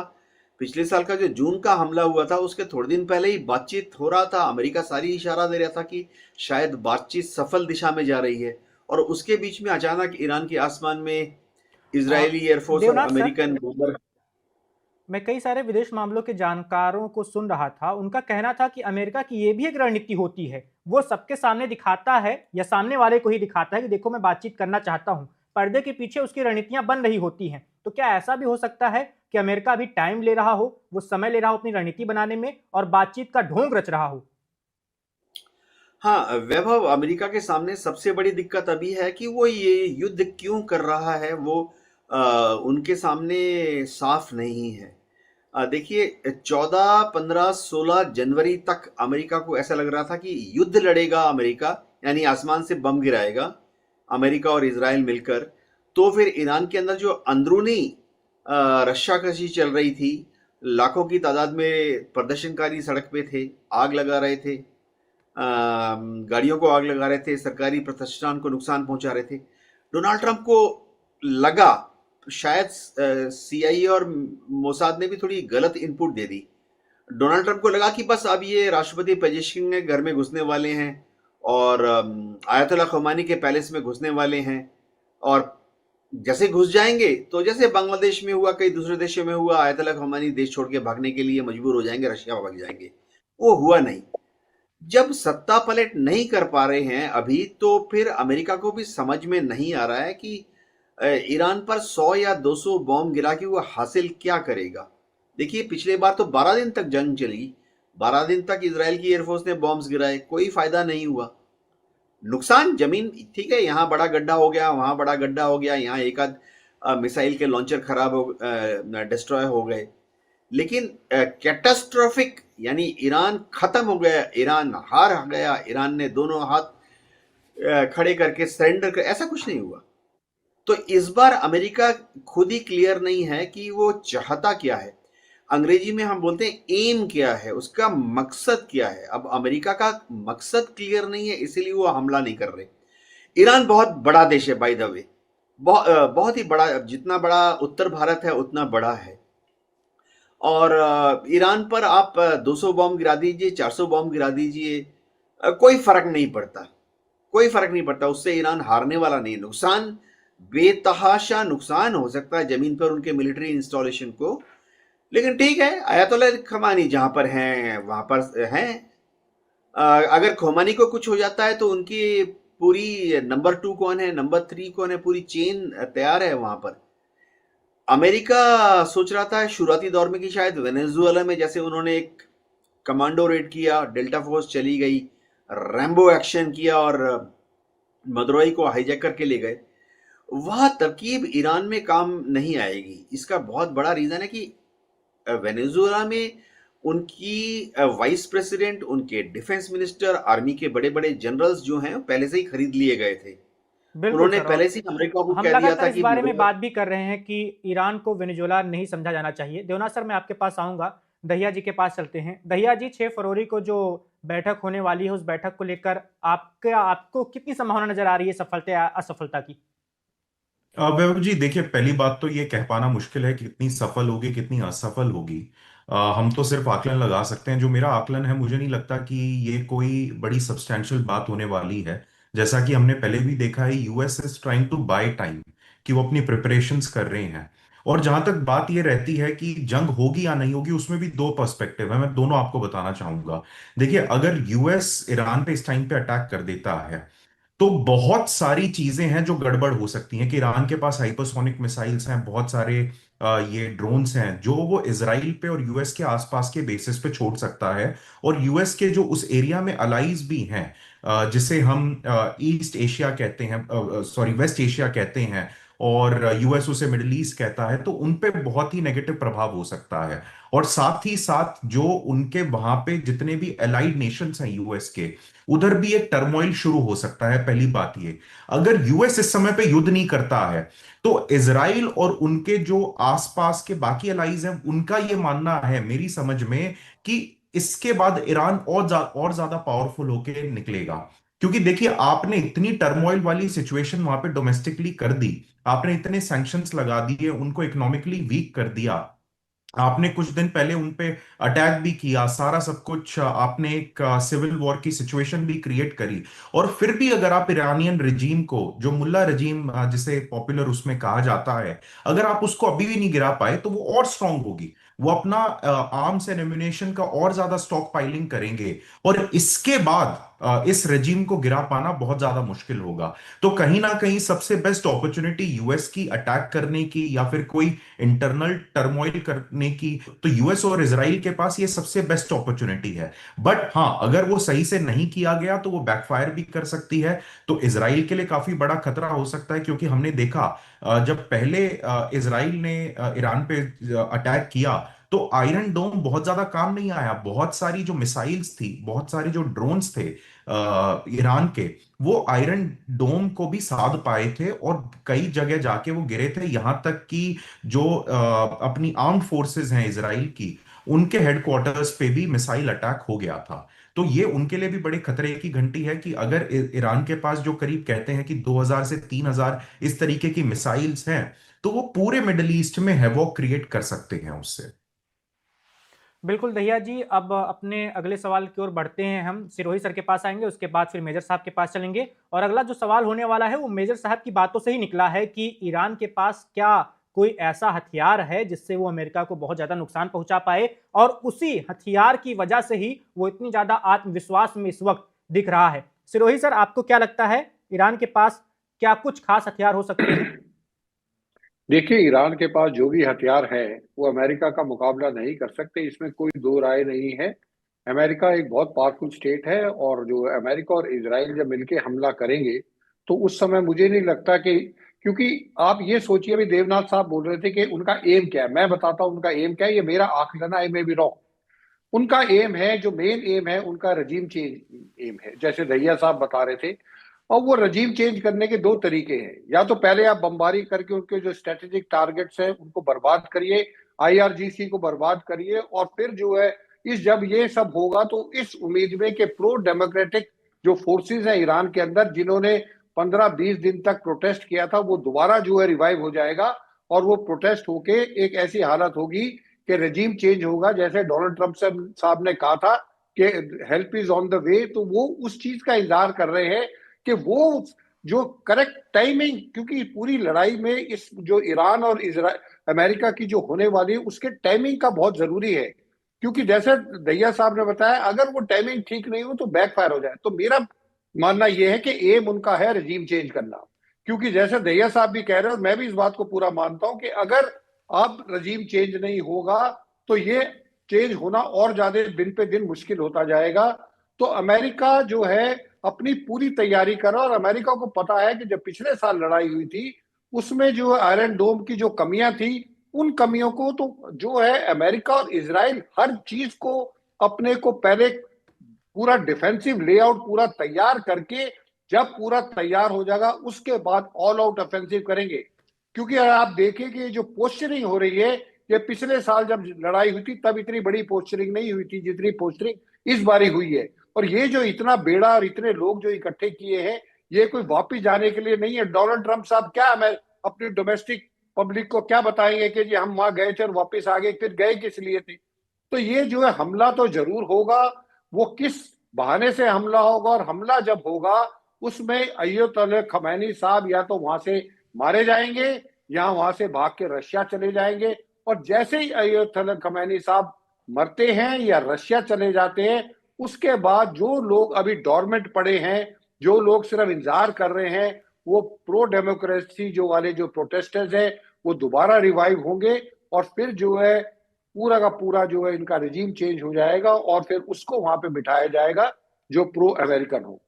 पिछले साल का जो जून का हमला हुआ था उसके थोड़े दिन पहले ही बातचीत हो रहा था, अमेरिका सारी इशारा दे रहा था कि शायद बातचीत सफल दिशा में जा रही है, और उसके बीच में अचानक ईरान के आसमान में इजरायली एयरफोर्स और
देवनाथ सर,
अमेरिकन बॉम्बर।
मैं कई सारे विदेश मामलों के जानकारों को सुन रहा था, उनका कहना था कि अमेरिका की ये भी एक रणनीति होती है, वो सबके सामने दिखाता है या सामने वाले को ही दिखाता है कि देखो मैं बातचीत करना चाहता हूं, पर्दे के पीछे उसकी रणनीतियां बन रही होती हैं। तो क्या ऐसा भी हो सकता है कि अमेरिका अभी टाइम ले रहा हो, वो समय ले रहा हो अपनी रणनीति बनाने में और बातचीत का ढोंग रच रहा हो?
हाँ वैभव, अमेरिका के सामने सबसे बड़ी दिक्कत अभी है कि वो ये युद्ध क्यों कर रहा है, वो उनके सामने साफ नहीं है। देखिए, 14, 15, 16 जनवरी तक अमेरिका को ऐसा लग रहा था कि युद्ध लड़ेगा अमेरिका, यानी आसमान से बम गिराएगा अमेरिका और इजराइल मिलकर। तो फिर ईरान के अंदर जो अंदरूनी रस्साकशी चल रही थी, लाखों की तादाद में प्रदर्शनकारी सड़क पे थे, आग लगा रहे थे, गाड़ियों को आग लगा रहे थे, सरकारी प्रतिष्ठान को नुकसान पहुंचा रहे थे। डोनाल्ड ट्रंप को लगा, शायद सीआईए और मोसाद ने भी थोड़ी गलत इनपुट दे दी। डोनाल्ड ट्रंप को लगा कि बस अब ये राष्ट्रपति पेजेशकिन के घर में घुसने वाले हैं और आयतुल्लाह खुमानी के पैलेस में घुसने वाले हैं, और जैसे घुस जाएंगे तो जैसे बांग्लादेश में हुआ, कई दूसरे देशों में हुआ, आयतुल्लाह खुमानी देश छोड़ के भागने के लिए मजबूर हो जाएंगे, रशिया भाग जाएंगे। वो हुआ नहीं। जब सत्ता पलट नहीं कर पा रहे हैं अभी, तो फिर अमेरिका को भी समझ में नहीं आ रहा है कि ईरान पर 100 या 200 बॉम्ब गिरा के वो हासिल क्या करेगा। देखिए, पिछले बार तो 12 दिन तक जंग चली, 12 दिन तक इजराइल की एयरफोर्स ने बॉम्ब्स गिराए, कोई फायदा नहीं हुआ। नुकसान जमीन, ठीक है, यहाँ बड़ा गड्ढा हो गया, वहां बड़ा गड्ढा हो गया, यहाँ एक आध मिसाइल के लॉन्चर खराब हो, डिस्ट्रॉय हो गए, लेकिन कैटास्ट्रोफिक, यानी ईरान खत्म हो गया, ईरान हार गया, ईरान ने दोनों हाथ खड़े करके सरेंडर कर, ऐसा कुछ नहीं हुआ। तो इस बार अमेरिका खुद ही क्लियर नहीं है कि वो चाहता क्या है। अंग्रेजी में हम बोलते हैं एम क्या है, उसका मकसद क्या है। अब अमेरिका का मकसद क्लियर नहीं है, इसीलिए वो हमला नहीं कर रहे। ईरान बहुत बड़ा देश है, बाय द वे, बहुत ही बड़ा, जितना बड़ा उत्तर भारत है उतना बड़ा है। और ईरान पर आप 200 बॉम्ब गिरा दीजिए, 400 बॉम्ब गिरा दीजिए, कोई फर्क नहीं पड़ता, कोई फर्क नहीं पड़ता, उससे ईरान हारने वाला नहीं। नुकसान, बेतहाशा नुकसान हो सकता है जमीन पर उनके मिलिट्री इंस्टॉलेशन को, लेकिन ठीक है, आयतुल्लाह खमानी जहां पर हैं वहां पर हैं। अगर खोमानी को कुछ हो जाता है तो उनकी पूरी नंबर 2 कौन है, नंबर 3 कौन है, पूरी चेन तैयार है वहां पर। अमेरिका सोच रहा था शुरुआती दौर में कि शायद वेनेजुएला में जैसे उन्होंने एक कमांडो रेड किया, डेल्टा फोर्स चली गई, रैम्बो एक्शन किया और मदुरई को हाईजैक करके ले गए, वह तरकीब ईरान में काम नहीं आएगी। इसका बहुत बड़ा रीजन है कि वेनेजुएला में उनकी वाइस प्रेसिडेंट, उनके डिफेंस मिनिस्टर, आर्मी के बड़े बड़े जनरल्स जो हैं पहले से ही खरीद लिए गए थे।
बिल्कुल
उन्होंने
सर,
पहले
और
से ही अमेरिका को
हम
कह दिया
लगातार
था
इस
कि
बारे में बात भी कर रहे हैं कि ईरान को वेनेजुएला नहीं समझा जाना चाहिए। देवनाथ सर, मैं आपके पास आऊंगा, दहिया जी के पास चलते हैं। दहिया जी, 6 फरवरी को जो बैठक होने वाली है, उस बैठक को लेकर आपको कितनी संभावना नजर आ रही है, सफलता या असफलता की?
वैभव जी, देखिए, पहली बात तो ये कह पाना मुश्किल है कि कितनी सफल होगी कितनी असफल होगी। हम तो सिर्फ आकलन लगा सकते हैं। जो मेरा आकलन है, मुझे नहीं लगता कि ये कोई बड़ी सब्सटेंशियल बात होने वाली है। जैसा कि हमने पहले भी देखा है, US is trying to buy time, कि वो अपनी प्रिपरेशंस कर रहे हैं। और जहां तक बात ये रहती है कि जंग होगी या नहीं होगी, उसमें भी दो पर्सपेक्टिव है, मैं दोनों आपको बताना चाहूंगा। देखिए, अगर यूएस ईरान पे इस टाइम पे अटैक कर देता है तो बहुत सारी चीजें हैं जो गड़बड़ हो सकती हैं कि ईरान के पास हाइपरसोनिक मिसाइल्स हैं, बहुत सारे ये ड्रोन्स हैं जो वो इसराइल पे और यूएस के आसपास के बेसिस पे छोड़ सकता है। और यूएस के जो उस एरिया में अलाइज भी हैं, जिसे हम ईस्ट एशिया कहते हैं, सॉरी वेस्ट एशिया कहते हैं, और यूएस उसे मिडिल ईस्ट कहता है, तो उन पे बहुत ही नेगेटिव प्रभाव हो सकता है। और साथ ही साथ जो उनके वहां पे जितने भी एलाइड नेशंस हैं यूएस के, उधर भी एक टर्मोइल शुरू हो सकता है। पहली बात ये, अगर यूएस इस समय पे युद्ध नहीं करता है तो इजराइल और उनके जो आसपास के बाकी अलाइज हैं, उनका ये मानना है मेरी समझ में कि इसके बाद ईरान और ज्यादा पावरफुल होके निकलेगा। क्योंकि देखिए, आपने इतनी टर्मोइल वाली सिचुएशन वहां पे डोमेस्टिकली कर दी, आपने इतने सैंक्शंस लगा दिए, उनको इकोनॉमिकली वीक कर दिया, आपने कुछ दिन पहले उन पे अटैक भी किया, सारा सब कुछ, आपने एक सिविल वॉर की सिचुएशन भी क्रिएट करी। और फिर भी अगर आप ईरानियन रिजीम को, जो मुल्ला रिजीम जिसे पॉपुलर उसमें कहा जाता है, अगर आप उसको अभी भी नहीं गिरा पाए तो वो और स्ट्रांग होगी। वो अपना आर्म्स एंड एम्युनिशन का और ज्यादा स्टॉक पाइलिंग करेंगे, और इसके बाद इस रेजिम को गिरा पाना बहुत ज्यादा मुश्किल होगा। तो कहीं ना कहीं सबसे बेस्ट अपॉर्चुनिटी यूएस की अटैक करने की या फिर कोई इंटरनल टर्मोइल करने की, तो यूएस और इसराइल के पास ये सबसे बेस्ट अपॉर्चुनिटी है। बट हाँ, अगर वो सही से नहीं किया गया तो वो बैकफायर भी कर सकती है। तो इसराइल के लिए काफी बड़ा खतरा हो सकता है, क्योंकि हमने देखा जब पहले इसराइल ने ईरान पे अटैक किया, तो आयरन डोम बहुत ज्यादा काम नहीं आया। बहुत सारी जो मिसाइल्स थी, बहुत सारे जो ड्रोन्स थे ईरान के, वो आयरन डोम को भी साध पाए थे, और कई जगह जाके वो गिरे थे। यहां तक कि जो अपनी आर्म्ड फोर्सेस हैं इसराइल की, उनके हेडक्वार्टर्स पे भी मिसाइल अटैक हो गया था। तो ये उनके लिए भी बड़े खतरे की घंटी है कि अगर ईरान के पास जो करीब कहते हैं कि 2000 से 3000 इस तरीके की मिसाइल्स हैं, तो वो पूरे मिडल ईस्ट में हैवॉक क्रिएट कर सकते हैं उससे।
बिल्कुल दहिया जी, अब अपने अगले सवाल की ओर बढ़ते हैं। हम सिरोही सर के पास आएंगे, उसके बाद फिर मेजर साहब के पास चलेंगे। और अगला जो सवाल होने वाला है वो मेजर साहब की बातों से ही निकला है कि ईरान के पास क्या कोई ऐसा हथियार है जिससे वो अमेरिका को बहुत ज्यादा नुकसान पहुंचा पाए, और उसी हथियार की वजह से ही वो इतनी ज्यादा आत्मविश्वास में इस वक्त दिख रहा है। सिरोही सर, आपको क्या लगता है, ईरान के पास क्या कुछ खास हथियार हो सकते हैं?
देखिए, ईरान के पास जो भी हथियार है वो अमेरिका का मुकाबला नहीं कर सकते, इसमें कोई दो राय नहीं है। अमेरिका एक बहुत पावरफुल स्टेट है, और जो अमेरिका और इजराइल जब मिलके हमला करेंगे तो उस समय मुझे नहीं लगता कि, क्योंकि आप ये सोचिए, अभी देवनाथ साहब बोल रहे थे कि उनका एम क्या है, मैं बताता हूं उनका एम क्या है, ये मेरा आकलन है, मैं भी रॉन्ग। उनका एम है, जो मेन एम है उनका, रजीम चेंज एम है, जैसे दहिया साहब बता रहे थे। और वो रजीम चेंज करने के दो तरीके हैं, या तो पहले आप बमबारी करके उनके जो स्ट्रेटेजिक टारगेट्स हैं उनको बर्बाद करिए, आईआरजीसी को बर्बाद करिए, और फिर जो है इस जब ये सब होगा तो इस उम्मीद में कि प्रो डेमोक्रेटिक जो फोर्सेस हैं ईरान के अंदर, जिन्होंने 15-20 दिन तक प्रोटेस्ट किया था, वो दोबारा जो है रिवाइव हो जाएगा। और वो प्रोटेस्ट होके एक ऐसी हालत होगी कि रजीम चेंज होगा, जैसे डोनाल्ड ट्रंप साहब ने कहा था कि help is on the way. तो वो उस चीज का इंतजार कर रहे हैं कि वो जो करेक्ट टाइमिंग, क्योंकि पूरी लड़ाई में इस जो ईरान और इजराइल अमेरिका की जो होने वाली है उसके टाइमिंग का बहुत जरूरी है। क्योंकि जैसे दैया साहब ने बताया, अगर वो टाइमिंग ठीक नहीं हो तो बैकफायर हो जाए। तो मेरा मानना यह है कि एम उनका है रजीम चेंज करना। क्योंकि जैसे दैया साहब भी कह रहे हो, मैं भी इस बात को पूरा मानता हूं कि अगर अब रजीम चेंज नहीं होगा तो ये चेंज होना और ज्यादा दिन पे दिन मुश्किल होता जाएगा। तो अमेरिका जो है अपनी पूरी तैयारी कर रहा है, और अमेरिका को पता है कि जब पिछले साल लड़ाई हुई थी उसमें जो आयरन डोम की जो कमियां थी, उन कमियों को तो जो है अमेरिका और इजराइल हर चीज को अपने को पहले पूरा डिफेंसिव लेआउट पूरा तैयार करके, जब पूरा तैयार हो जाएगा उसके बाद ऑल आउट ऑफेंसिव करेंगे। क्योंकि अगर आप देखें कि जो पोस्चरिंग हो रही है, ये पिछले साल जब लड़ाई हुई थी तब इतनी बड़ी पोस्चरिंग नहीं हुई थी जितनी पोस्चरिंग इस बारी हुई है। और ये जो इतना बेड़ा और इतने लोग जो इकट्ठे किए हैं, ये कोई वापिस जाने के लिए नहीं है। डोनाल्ड ट्रंप साहब क्या हमें अपनी डोमेस्टिक पब्लिक को क्या बताएंगे कि जी हम वहां गए थे और वापिस आ गए, फिर गए किस लिए थे? तो ये जो है हमला तो जरूर होगा, वो किस बहाने से हमला होगा, और हमला जब होगा उसमें अयतुल्ला खमैनी साहब या तो वहां से मारे जाएंगे या वहां से भाग के रशिया चले जाएंगे। और जैसे ही अयतुल्ला खमैनी साहब मरते हैं या रशिया चले जाते हैं, उसके बाद जो लोग अभी डोरमेंट पड़े हैं जो लोग सिर्फ इंतजार कर रहे हैं वो प्रो डेमोक्रेसी जो वाले जो प्रोटेस्टर्स हैं वो दोबारा रिवाइव होंगे और फिर जो है पूरा का पूरा जो है इनका रिजीम चेंज हो जाएगा और फिर उसको वहां पे बिठाया जाएगा जो प्रो अमेरिकन हो।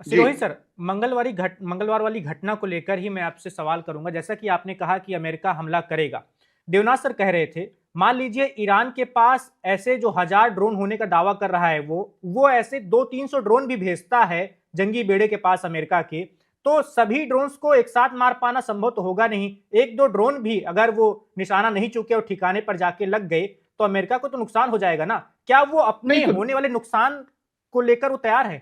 जी
सिरोही सर, मंगलवार वाली घटना को लेकर ही मैं आपसे सवाल करूंगा। जैसा कि आपने कहा कि अमेरिका हमला करेगा, देवनाथ सर कह रहे थे, मान लीजिए ईरान के पास ऐसे जो 1000 ड्रोन होने का दावा कर रहा है, वो ऐसे 200-300 ड्रोन भी भेजता है जंगी बेड़े के पास अमेरिका के, तो सभी ड्रोन्स को एक साथ मार पाना संभव तो होगा नहीं। एक दो ड्रोन भी अगर वो निशाना नहीं चूके और ठिकाने पर जाके लग गए तो अमेरिका को तो नुकसान हो जाएगा ना। क्या वो अपने
नहीं तो
होने वाले नुकसान को लेकर वो तैयार है?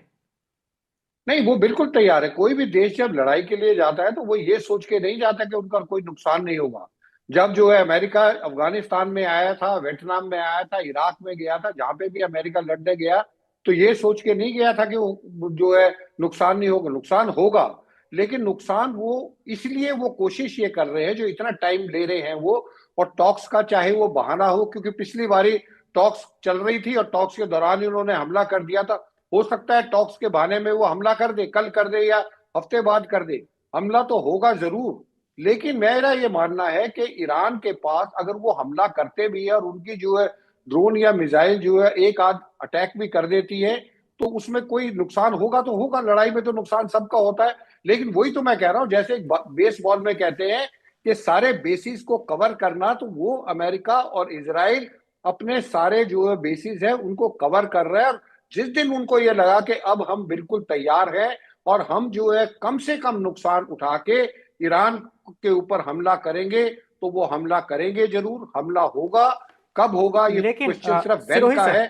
नहीं, वो बिल्कुल तैयार है। कोई भी देश जब लड़ाई के लिए जाता है तो वो ये सोच के नहीं जाता कि उनका कोई नुकसान नहीं होगा। जब जो है अमेरिका अफगानिस्तान में आया था, वियतनाम में आया था, इराक में गया था, जहां पे भी अमेरिका लड़ने गया तो ये सोच के नहीं गया था कि वो जो है नुकसान नहीं होगा। नुकसान होगा, लेकिन नुकसान वो इसलिए वो कोशिश ये कर रहे हैं, जो इतना टाइम ले रहे हैं वो, और टॉक्स का चाहे वो बहाना हो, क्योंकि पिछली बारी टॉक्स चल रही थी और टॉक्स के दौरान ही उन्होंने हमला कर दिया था। हो सकता है टॉक्स के बहाने में वो हमला कर दे, कल कर दे या हफ्ते बाद कर दे। हमला तो होगा जरूर, लेकिन मेरा ये मानना है कि ईरान के पास अगर वो हमला करते भी है और उनकी जो है ड्रोन या मिसाइल जो है एक आध अटैक भी कर देती है तो उसमें कोई नुकसान होगा तो होगा। लड़ाई में तो नुकसान सबका होता है, लेकिन वही तो मैं कह रहा हूं, जैसे एक बेसबॉल में कहते हैं कि सारे बेसिस को कवर करना, तो वो अमेरिका और इजराइल अपने सारे जो है बेसिस है उनको कवर कर रहे हैं। और जिस दिन उनको ये लगा कि अब हम बिल्कुल तैयार हैं और हम जो है कम से कम नुकसान उठा के ईरान के ऊपर हमला करेंगे, तो वो हमला करेंगे जरूर। हमला होगा, कब होगा ये
लेकिन
क्वेश्चन सिर्फ वेन
सिरोही
का
सर,
है।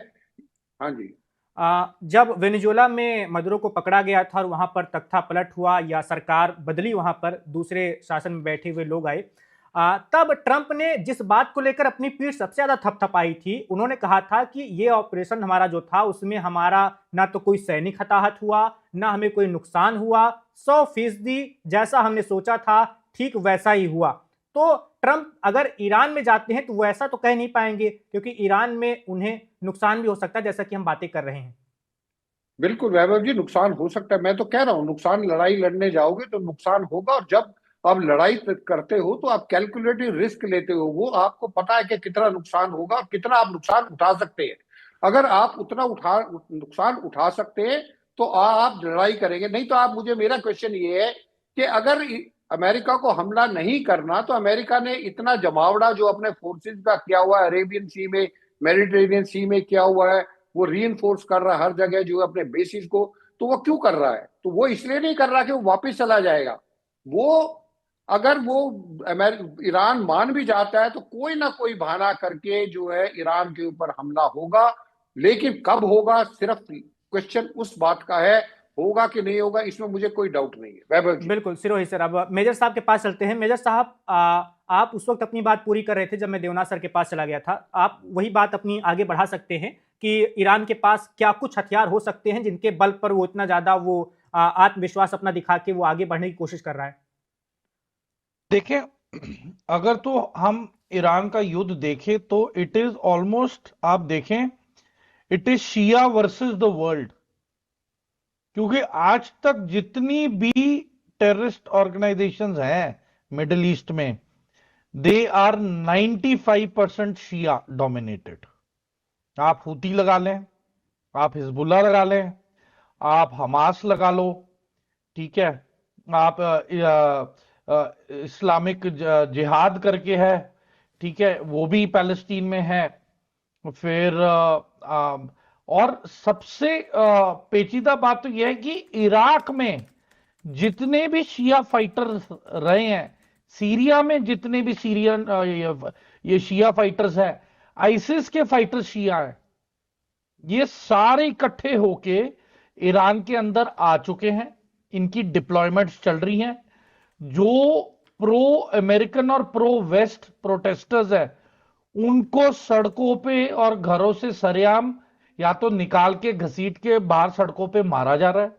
हाँ जी।
जब वेनेजुएला में मदुरो को पकड़ा गया था और वहां पर तख्ता पलट हुआ या सरकार बदली, वहां पर दूसरे शासन में बैठे हुए लोग आए, तब ट्रंप ने जिस बात को लेकर अपनी पीठ सबसे ज्यादा थपथपाई थी, उन्होंने कहा था कि ये ऑपरेशन हमारा जो था उसमें हमारा ना तो कोई सैनिक हताहत हुआ, ना हमें कोई नुकसान हुआ, 100% जैसा हमने सोचा था ठीक वैसा ही हुआ। तो ट्रंप अगर ईरान में जाते हैं तो वो ऐसा तो कह नहीं पाएंगे, क्योंकि ईरान में उन्हें नुकसान भी हो सकता है, जैसा कि हम बातें कर रहे हैं।
बिल्कुल वैभव जी, नुकसान हो सकता है। मैं तो कह रहा हूँ नुकसान, लड़ाई लड़ने जाओगे तो नुकसान होगा। और जब आप लड़ाई करते हो तो आप कैलकुलेटिव रिस्क लेते हो। वो आपको पता है कि कितना नुकसान होगा और कितना आप नुकसान उठा सकते हैं। अगर आप उतना नुकसान उठा सकते हैं तो आप लड़ाई करेंगे। नहीं तो आप, मुझे मेरा क्वेश्चन ये है कि अगर अमेरिका को हमला नहीं करना तो अमेरिका ने इतना जमावड़ा जो अपने फोर्सेस का किया हुआ है, अरेबियन सी में, मेडिटेरेनियन सी में किया हुआ है, वो रीइंफोर्स कर रहा है हर जगह जो अपने बेसिस को, तो वो क्यों कर रहा है? तो वो इसलिए नहीं कर रहा कि वो वापस चला जाएगा। वो अगर वो ईरान मान भी जाता है तो कोई ना कोई बहाना करके जो है ईरान के ऊपर हमला होगा। लेकिन कब होगा, सिर्फ क्वेश्चन उस बात का है, होगा कि नहीं होगा इसमें मुझे कोई डाउट नहीं है। वैभव जी।
बिल्कुल सिरोही सर, अब मेजर साहब के पास चलते हैं। मेजर साहब, आप उस वक्त अपनी बात पूरी कर रहे थे जब मैं देवनाथ सर के पास चला गया था। आप वही बात अपनी आगे बढ़ा सकते हैं कि ईरान के पास क्या कुछ हथियार हो सकते हैं जिनके बल पर वो इतना ज्यादा वो आत्मविश्वास अपना दिखा के वो आगे बढ़ने की कोशिश कर रहा है।
देखिए, अगर तो हम ईरान का युद्ध देखें तो इट इज ऑलमोस्ट, आप देखें, it is Shia versus the world. क्योंकि आज तक जितनी भी टेररिस्ट ऑर्गेनाइजेशंस हैं मिडिल ईस्ट में, दे आर 95% शिया डोमिनेटेड। आप हूती लगा लें, आप हिजबुल्ला लगा लें, आप हमास लगा लो, ठीक है, आप इस्लामिक जिहाद करके है, ठीक है, वो भी पैलेस्टीन में है। फिर और सबसे पेचीदा बात तो यह है कि इराक में जितने भी शिया फाइटर्स रहे हैं, सीरिया में जितने भी सीरियन ये शिया फाइटर्स हैं, आईसिस के फाइटर्स शिया हैं, ये सारे इकट्ठे होके ईरान के अंदर आ चुके हैं। इनकी डिप्लॉयमेंट्स चल रही हैं। जो प्रो अमेरिकन और प्रो वेस्ट प्रोटेस्टर्स हैं, उनको सड़कों पे और घरों से सरेआम या तो निकाल के घसीट के बाहर सड़कों पे मारा जा रहा है,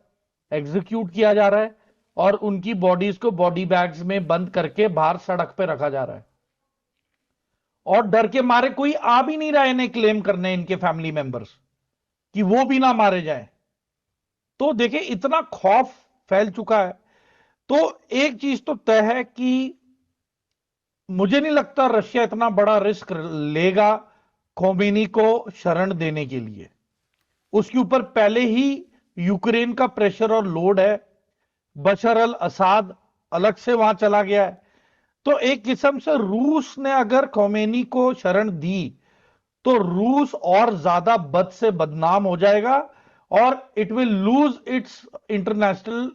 एग्जीक्यूट किया जा रहा है, और उनकी बॉडीज को बॉडी बैग्स में बंद करके बाहर सड़क पे रखा जा रहा है। और डर के मारे कोई आ भी नहीं रहा है इन्हें क्लेम करने, इनके फैमिली मेंबर्स, कि वो भी ना मारे जाए। तो देखिए इतना खौफ फैल चुका है। तो एक चीज तो तय है कि मुझे नहीं लगता रशिया इतना बड़ा रिस्क लेगा खोमेनी को शरण देने के लिए। उसके ऊपर पहले ही यूक्रेन का प्रेशर और लोड है, बशर अल असाद अलग से वहां चला गया है। तो एक किस्म से रूस ने अगर खोमेनी को शरण दी तो रूस और ज्यादा बद से बदनाम हो जाएगा और it will lose its international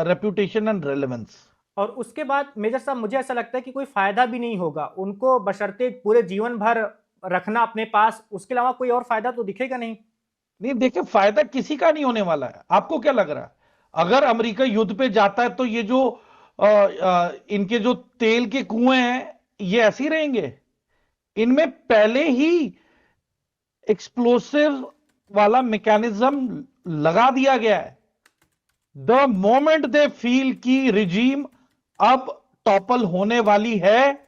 reputation and relevance.
और उसके बाद मेजर साहब मुझे ऐसा लगता है कि कोई फायदा भी नहीं होगा उनको बशर्ते पूरे जीवन भर रखना अपने पास, उसके अलावा कोई और फायदा तो दिखेगा नहीं।
नहीं देखिए, फायदा किसी का नहीं होने वाला है। आपको क्या लग रहा है अगर अमेरिका युद्ध पे जाता है तो ये जो इनके जो तेल के कुएं हैं ये ऐसे ही रहेंगे? इनमें पहले ही एक्सप्लोसिव वाला मैकेनिज्म लगा दिया गया है। द मोमेंट दे फील की रिजीम अब टॉपल होने वाली है,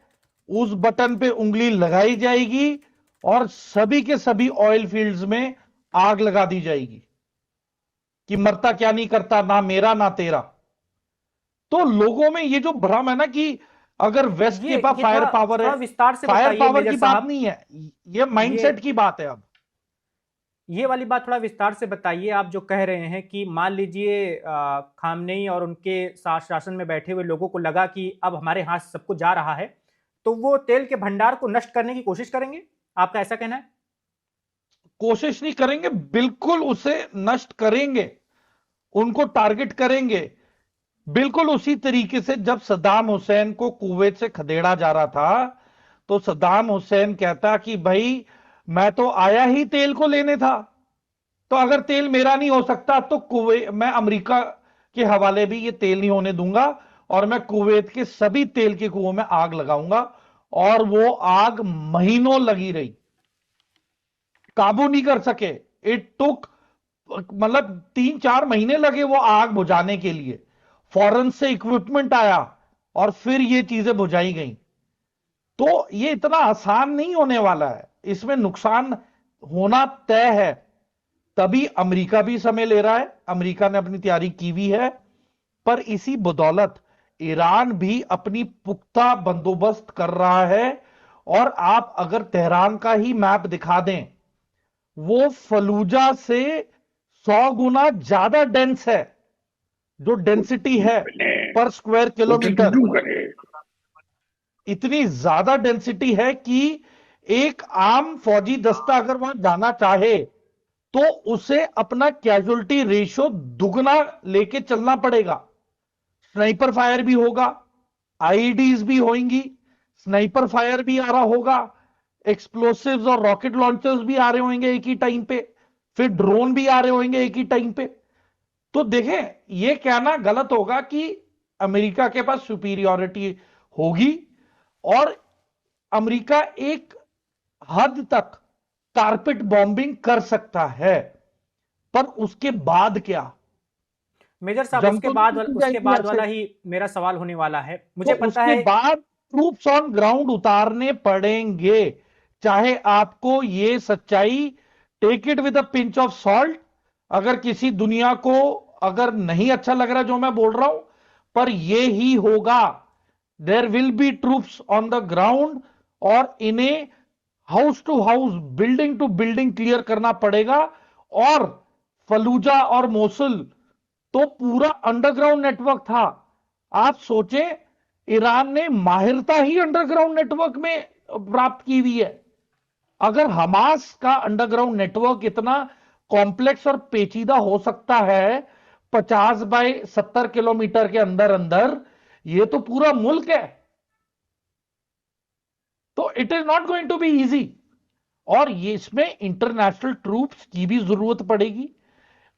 उस बटन पे उंगली लगाई जाएगी और सभी के सभी ऑयल फील्ड्स में आग लगा दी जाएगी कि मरता क्या नहीं करता, ना मेरा ना तेरा। तो लोगों में ये जो भ्रम है ना कि अगर वेस्ट के पास फायर पावर
थोड़ा
है,
विस्तार से
फायर
बताइए
पावर
मेजर
की बात
साहब।
नहीं है, ये माइंडसेट की बात है। अब
ये वाली बात थोड़ा विस्तार से बताइए। आप जो कह रहे हैं कि मान लीजिए खामनेई और उनके शासन में बैठे हुए लोगों को लगा कि अब हमारे हाथ से सब कुछ जा रहा है, तो वो तेल के भंडार को नष्ट करने की कोशिश करेंगे, आपका ऐसा कहना है?
कोशिश नहीं करेंगे, बिल्कुल उसे नष्ट करेंगे, उनको टारगेट करेंगे। बिल्कुल उसी तरीके से जब सद्दाम हुसैन को कुवैत से खदेड़ा जा रहा था तो सद्दाम हुसैन कहता कि भाई मैं तो आया ही तेल को लेने था, तो अगर तेल मेरा नहीं हो सकता तो कुवैत, मैं अमेरिका के हवाले भी ये तेल नहीं होने दूंगा और मैं कुवैत के सभी तेल के कुओं में आग लगाऊंगा। और वो आग महीनों लगी रही, काबू नहीं कर सके। इट टुक, मतलब 3-4 महीने लगे वो आग बुझाने के लिए। फौरन से इक्विपमेंट आया और फिर ये चीजें बुझाई गई। तो ये इतना आसान नहीं होने वाला है, इसमें नुकसान होना तय है। तभी अमेरिका भी समय ले रहा है, अमेरिका ने अपनी तैयारी की हुई है, पर इसी बदौलत ईरान भी अपनी पुख्ता बंदोबस्त कर रहा है। और आप अगर तेहरान का ही मैप दिखा दें, वो फलूजा से 100 गुना ज्यादा डेंस है। जो डेंसिटी है पर स्क्वायर किलोमीटर, इतनी ज्यादा डेंसिटी है कि एक आम फौजी दस्ता अगर वहां जाना चाहे तो उसे अपना कैजुअलिटी रेशियो दुगना लेके चलना पड़ेगा। स्नाइपर फायर भी होगा, आईईडीज भी होंगी, स्नाइपर फायर भी आ रहा होगा, एक्सप्लोसिव्स और रॉकेट लॉन्चर्स भी आ रहे होंगे एक ही टाइम पे, फिर ड्रोन भी आ रहे होंगे एक ही टाइम पे। तो देखें, यह कहना गलत होगा कि अमेरिका के पास सुपीरियॉरिटी होगी और अमेरिका एक हद तक कारपेट बॉम्बिंग कर सकता है, पर उसके बाद क्या?
मेजर साहब
जंग
उसके
तो
बाद
नहीं जीती
उसके
जाएगी
बाद
ऐसे।
वाला ही मेरा सवाल होने वाला है। मुझे
तो
पता
उसके
है
बाद ट्रूप्स ऑन ग्राउंड उतारने पड़ेंगे, चाहे आपको ये सच्चाई take it with a pinch of salt. अगर किसी दुनिया को अगर नहीं अच्छा लग रहा जो मैं बोल रहा हूं, पर ये ही होगा। There will be troops on the ground और इन्हें house to house, building to building clear करना पड़ेगा। और फलूजा और मोसुल तो पूरा अंडरग्राउंड नेटवर्क था। आप सोचें, ईरान ने माहिरता ही अंडरग्राउंड नेटवर्क में प्राप्त की हुई है। अगर हमास का अंडरग्राउंड नेटवर्क इतना कॉम्प्लेक्स और पेचीदा हो सकता है 50 बाय 70 किलोमीटर के अंदर अंदर, ये तो पूरा मुल्क है। तो it is not going to be easy. और ये इसमें इंटरनेशनल ट्रूप्स की भी जरूरत पड़ेगी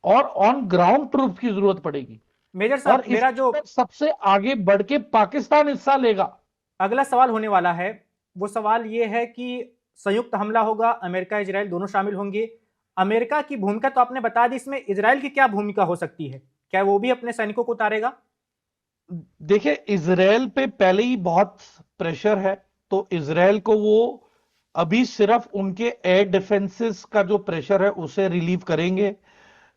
और ऑन ग्राउंड ट्रूप्स की जरूरत पड़ेगी।
मेजर
और
साहब मेरा जो
सबसे आगे बढ़ के पाकिस्तान हिस्सा लेगा।
अगला सवाल होने वाला है वो सवाल ये है कि संयुक्त हमला होगा, अमेरिका इजराइल दोनों शामिल होंगे। अमेरिका की भूमिका तो आपने बता दी, इसमें इजराइल की क्या भूमिका हो सकती है? क्या वो भी अपने सैनिकों को उतारेगा?
देखिए, इजराइल पे पहले ही बहुत प्रेशर है, तो इजराइल को वो अभी सिर्फ उनके एयर डिफेंसेस का जो प्रेशर है उसे रिलीव करेंगे।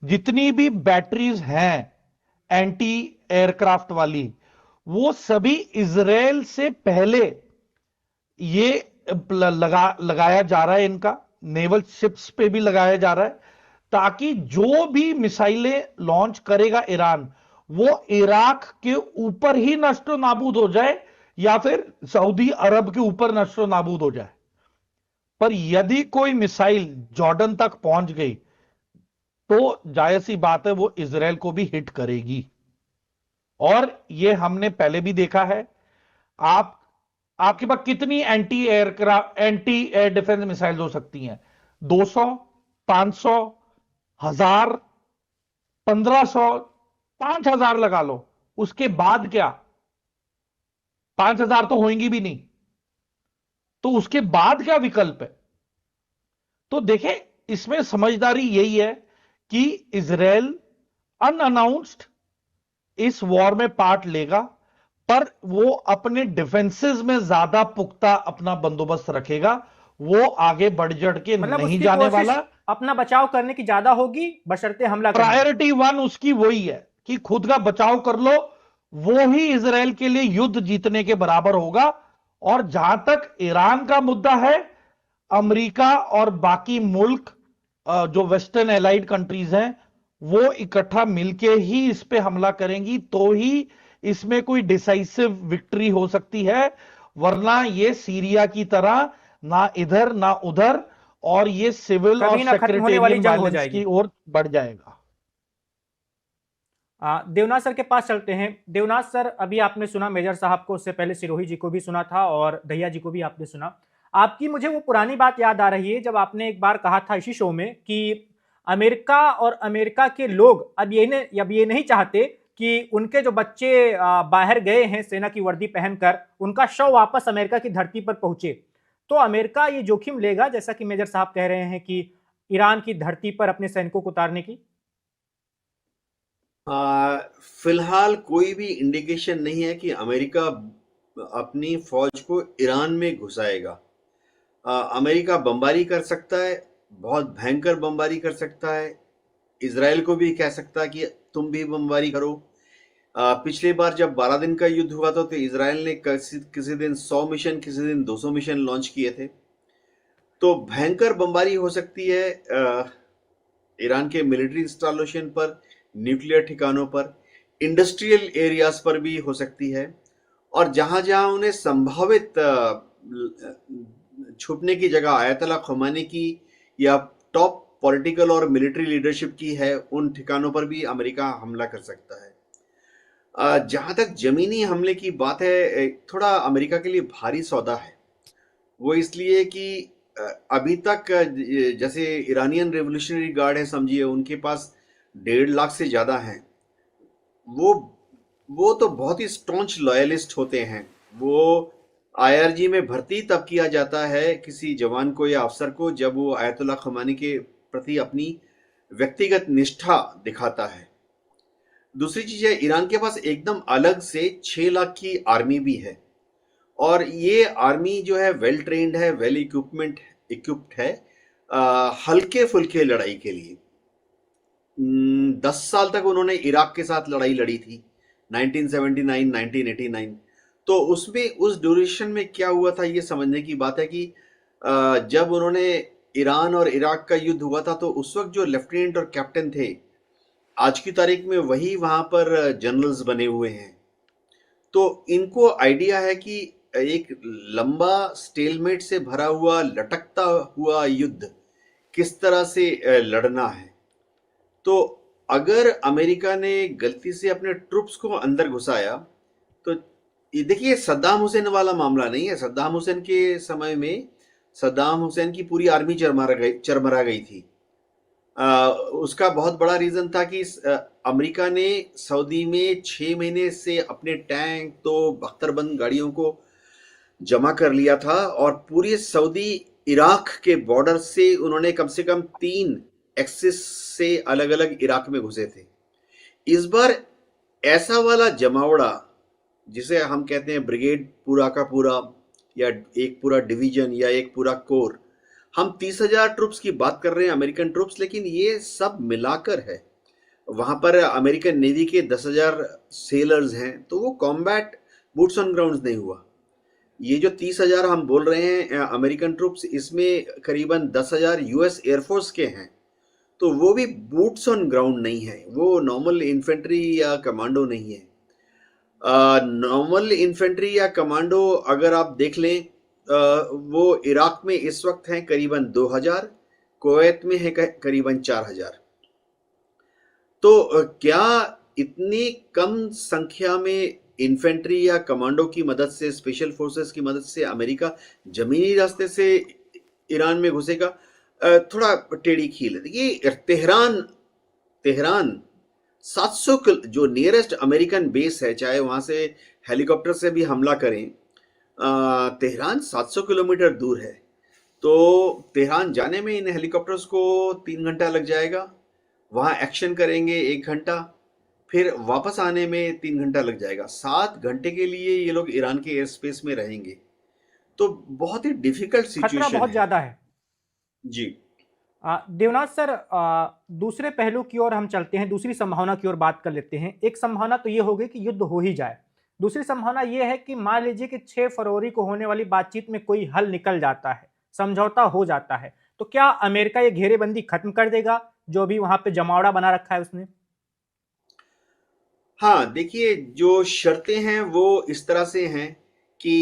जितनी भी बैटरीज हैं एंटी एयरक्राफ्ट वाली, वो सभी इजराइल से पहले ये लगाया जा रहा है, इनका नेवल शिप्स पे भी लगाया जा रहा है, ताकि जो भी मिसाइलें लॉन्च करेगा ईरान, वो इराक के ऊपर ही नष्टो नाबूद हो जाए या फिर सऊदी अरब के ऊपर नष्टो नाबूद हो जाए। पर यदि कोई मिसाइल जॉर्डन तक पहुंच गई तो जायज सी बात है वो इजराइल को भी हिट करेगी। और ये हमने पहले भी देखा है। आपके पास कितनी एंटी एयर डिफेंस मिसाइल हो सकती हैं? 200, 500, 1000, 1500, 5000 लगा लो। उसके बाद क्या? 5000 तो होंगी भी नहीं, तो उसके बाद क्या विकल्प है? तो देखें, इसमें समझदारी यही है कि इजराइल अनअनाउंस्ड इस वॉर में पार्ट लेगा, पर वो अपने डिफेंसेस में ज्यादा पुख्ता अपना बंदोबस्त रखेगा। वो आगे बढ़ चढ़ के
मतलब
नहीं
उसकी
जाने
कोशिश
वाला।
अपना बचाव करने की ज्यादा होगी बशर्ते हमला करने की।
प्रायोरिटी 1 उसकी वही है कि खुद का बचाव कर लो, वो ही इजराइल के लिए युद्ध जीतने के बराबर होगा। और जहां तक ईरान का मुद्दा है, अमेरिका और बाकी मुल्क जो वेस्टर्न एलाइड कंट्रीज हैं, वो इकट्ठा मिलके ही इस पे हमला करेंगी, तो ही इसमें कोई डिसाइसिव विक्ट्री हो सकती है। वरना ये सीरिया की तरह ना इधर ना उधर, और ये सिविल और
कभी ना खत्म होने वाली
सेक्रेटेरियन
जंग हो
वायलेंस
जाएगी।
की ओर बढ़ जाएगा।
देवनाथ सर के पास चलते हैं। देवनाथ सर, अभी आपने सुना मेजर साहब को, उससे पहले सिरोही जी को भी सुना था और दहिया जी को भी आपने सुना। आपकी मुझे वो पुरानी बात याद आ रही है जब आपने एक बार कहा था इसी शो में कि अमेरिका और अमेरिका के लोग अब ये नहीं चाहते कि उनके जो बच्चे बाहर गए हैं सेना की वर्दी पहनकर, उनका शव वापस अमेरिका की धरती पर पहुंचे। तो अमेरिका ये जोखिम लेगा, जैसा कि मेजर साहब कह रहे हैं, कि ईरान की धरती पर अपने सैनिकों को उतारने की?
फिलहाल कोई भी इंडिकेशन नहीं है कि अमेरिका अपनी फौज को ईरान में घुसाएगा। अमेरिका बमबारी कर सकता है, बहुत भयंकर बमबारी कर सकता है। इजराइल को भी कह सकता है कि तुम भी बमबारी करो। पिछली बार जब 12 दिन का युद्ध हुआ था तो इजराइल ने किसी दिन 100 मिशन, किसी दिन 200 मिशन लॉन्च किए थे। तो भयंकर बमबारी हो सकती है ईरान के मिलिट्री इंस्टॉलेशन पर, न्यूक्लियर ठिकानों पर, इंडस्ट्रियल एरियाज पर भी हो सकती है। और जहां जहां उन्हें संभावित छुपने की जगह आयतुल्लाह खुमैनी की या टॉप पॉलिटिकल और मिलिट्री लीडरशिप की है, उन ठिकानों पर भी अमेरिका हमला कर सकता है। जहां तक जमीनी हमले की बात है, थोड़ा अमेरिका के लिए भारी सौदा है। वो इसलिए कि अभी तक जैसे ईरानियन रेवोल्यूशनरी गार्ड है, समझिए उनके पास 1.5 लाख से ज्यादा हैं। वो तो बहुत ही स्टॉन्च लॉयलिस्ट होते हैं। वो आईआरजी में भर्ती तब किया जाता है किसी जवान को या अफसर को जब वो आयतुल्लाह खुमैनी के प्रति अपनी व्यक्तिगत निष्ठा दिखाता है। दूसरी चीज है, ईरान के पास एकदम अलग से 6 लाख की आर्मी भी है, और ये आर्मी जो है वेल ट्रेन्ड है, वेल इक्विप्ड है हल्के फुल्के लड़ाई के लिए। 10 साल तक उन्होंने इराक के साथ लड़ाई लड़ी थी, 1979, 1989। तो उसमें उस ड्यूरेशन में क्या हुआ था ये समझने की बात है कि जब उन्होंने ईरान और इराक का युद्ध हुआ था तो उस वक्त जो लेफ्टिनेंट और कैप्टन थे, आज की तारीख में वही वहां पर जनरल्स बने हुए हैं। तो इनको आइडिया है कि एक लंबा स्टेलमेट से भरा हुआ, लटकता हुआ युद्ध किस तरह से लड़ना है। तो अगर अमेरिका ने गलती से अपने ट्रुप्स को अंदर घुसाया तो ये देखिए, सद्दाम हुसैन वाला मामला नहीं है। सद्दाम हुसैन के समय में सद्दाम हुसैन की पूरी आर्मी चरमरा गई थी। उसका बहुत बड़ा रीजन था कि अमेरिका ने सऊदी में 6 महीने से अपने टैंक तो बख्तरबंद गाड़ियों को जमा कर लिया था, और पूरे सऊदी इराक के बॉर्डर से उन्होंने कम से कम 3 एक्सिस से अलग अलग इराक में घुसे थे। इस बार ऐसा वाला जमावड़ा, जिसे हम कहते हैं ब्रिगेड पूरा का पूरा, या एक पूरा डिवीजन, या एक पूरा कोर, हम 30,000 ट्रुप्स की बात कर रहे हैं, अमेरिकन ट्रुप्स, लेकिन ये सब मिलाकर है। वहां पर अमेरिकन नेवी के 10,000 सेलर्स हैं, तो वो कॉम्बैट बूट्स ऑन ग्राउंड नहीं हुआ। ये जो 30,000 हम बोल रहे हैं अमेरिकन ट्रूप्स, इसमें करीबन 10,000 यूएस एयरफोर्स के हैं, तो वो भी बूट्स ऑन ग्राउंड नहीं है, वो नॉर्मल इन्फेंट्री या कमांडो नहीं है। नॉर्मल इन्फेंट्री या कमांडो अगर आप देख लें, वो इराक में इस वक्त हैं करीबन 2,000, कुवैत में है करीबन 4,000। तो क्या इतनी कम संख्या में इन्फेंट्री या कमांडो की मदद से, स्पेशल फोर्सेस की मदद से अमेरिका जमीनी रास्ते से ईरान में घुसेगा? थोड़ा टेढ़ी खील है। देखिए तेहरान 700 जो नियरेस्ट अमेरिकन बेस है, चाहे वहां से हेलीकॉप्टर से भी हमला करें, तेहरान 700 किलोमीटर दूर है। तो तेहरान जाने में इन हेलीकॉप्टर्स को 3 घंटा लग जाएगा, वहां एक्शन करेंगे 1 घंटा, फिर वापस आने में 3 घंटा लग जाएगा। 7 घंटे के लिए ये लोग ईरान के एयर स्पेस में रहेंगे, तो बहुत ही डिफिकल्ट
खतरा
सिचुएशन
बहुत
है।
ज्यादा है।
जी।
देवनाथ सर, दूसरे पहलू की ओर हम चलते हैं, दूसरी संभावना की ओर बात कर लेते हैं। एक संभावना तो ये होगी कि युद्ध हो ही जाए, दूसरी संभावना ये है कि मान लीजिए कि 6 फरवरी को होने वाली बातचीत में कोई हल निकल जाता है, समझौता हो जाता है, तो क्या अमेरिका ये घेरेबंदी खत्म कर देगा जो अभी वहां पे जमावड़ा बना रखा है उसने?
हाँ, देखिए, जो शर्तें हैं वो इस तरह से हैं कि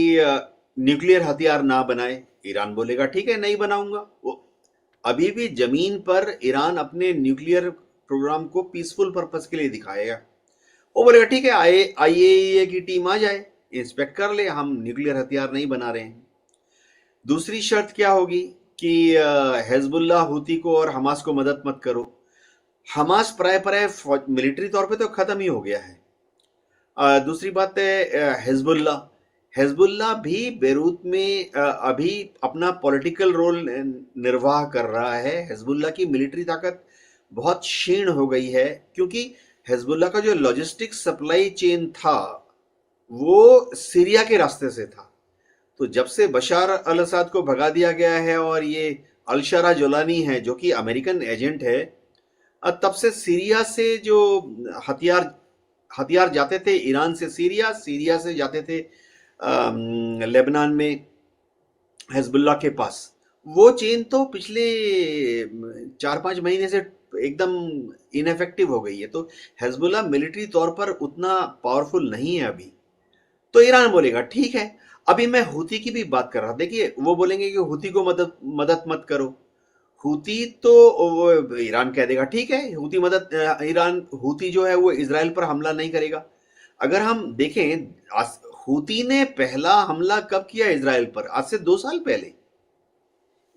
न्यूक्लियर हथियार ना बनाए। ईरान बोलेगा ठीक है, नहीं बनाऊंगा। वो अभी भी जमीन पर ईरान अपने न्यूक्लियर प्रोग्राम को पीसफुल पर्पस के लिए दिखाएगा। वो बोलेगा ठीक है, आईएईए की टीम आ जाए, इंस्पेक्ट कर ले, हम न्यूक्लियर हथियार नहीं बना रहे हैं। दूसरी शर्त क्या होगी कि हिजबुल्लाह, हूती को और हमास को मदद मत करो। हमास प्राय प्राय मिलिट्री तौर पे तो खत्म ही हो गया है। दूसरी बात है हिजबुल्लाह। हिजबुल्लाह भी बेरूत में अभी अपना पॉलिटिकल रोल निर्वाह कर रहा है। हिजबुल्लाह की मिलिट्री ताकत बहुत क्षीण हो गई है, क्योंकि हिजबुल्लाह का जो लॉजिस्टिक सप्लाई चेन था वो सीरिया के रास्ते से था। तो जब से बशार अल असद को भगा दिया गया है और ये अलशरा जोलानी है जो कि अमेरिकन एजेंट है, तब से सीरिया से जो हथियार जाते थे ईरान से सीरिया, सीरिया से जाते थे लेबनान में हिजबुल्लाह के पास, वो चेन तो पिछले 4-5 महीने से एकदम इनफेक्टिव हो गई है। तो हिजबुल्लाह मिलिट्री तौर पर उतना पावरफुल नहीं है अभी। तो ईरान बोलेगा ठीक है। अभी मैं हूती की भी बात कर रहा, देखिए वो बोलेंगे कि हूती को मदद मत करो। हूती तो वो ईरान कह देगा ठीक है, हूती मदद, ईरान हूती जो है वो इजराइल पर हमला नहीं करेगा। अगर हम देखें, हूती ने पहला हमला कब किया इजराइल पर? आज से 2 साल पहले।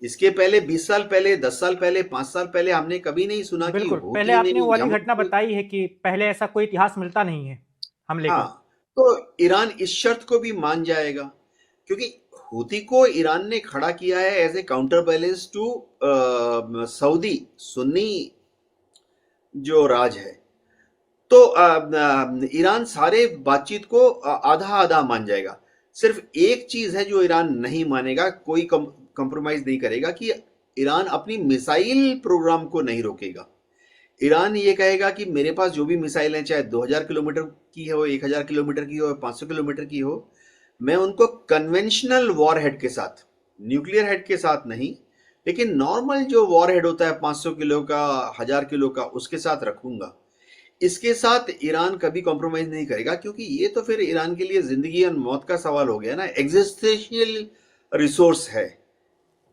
इसके पहले 20 साल पहले, 10 साल पहले, 5 साल पहले हमने कभी नहीं सुना कि
बिल्कुल, पहले
हूती ने
आपने वो वाली
यमन
घटना
में।
बताई है कि पहले ऐसा कोई इतिहास मिलता नहीं है हमले का।
हाँ, तो ईरान इस शर्त को भी मान जाएगा, क्योंकि हूती को ईरान ने खड़ा किया है as a counter balance to Saudi Sunni जो राज है। तो ईरान सारे बातचीत को आधा आधा मान जाएगा। सिर्फ एक चीज है जो ईरान नहीं मानेगा, कोई कंप्रोमाइज नहीं करेगा, कि ईरान अपनी मिसाइल प्रोग्राम को नहीं रोकेगा। ईरान ये कहेगा कि मेरे पास जो भी मिसाइल हैं, चाहे 2000 किलोमीटर की हो, 1000 किलोमीटर की हो, 500 किलोमीटर की हो, मैं उनको कन्वेंशनल वॉर हेड के साथ, न्यूक्लियर हेड के साथ नहीं, लेकिन नॉर्मल जो वॉर हेड होता है 500 किलो का, 1000 किलो का, उसके साथ रखूंगा। इसके साथ ईरान कभी कॉम्प्रोमाइज नहीं करेगा, क्योंकि ये तो फिर ईरान के लिए जिंदगी और मौत का सवाल हो गया ना, एग्जिस्टेंशियल रिसोर्स है।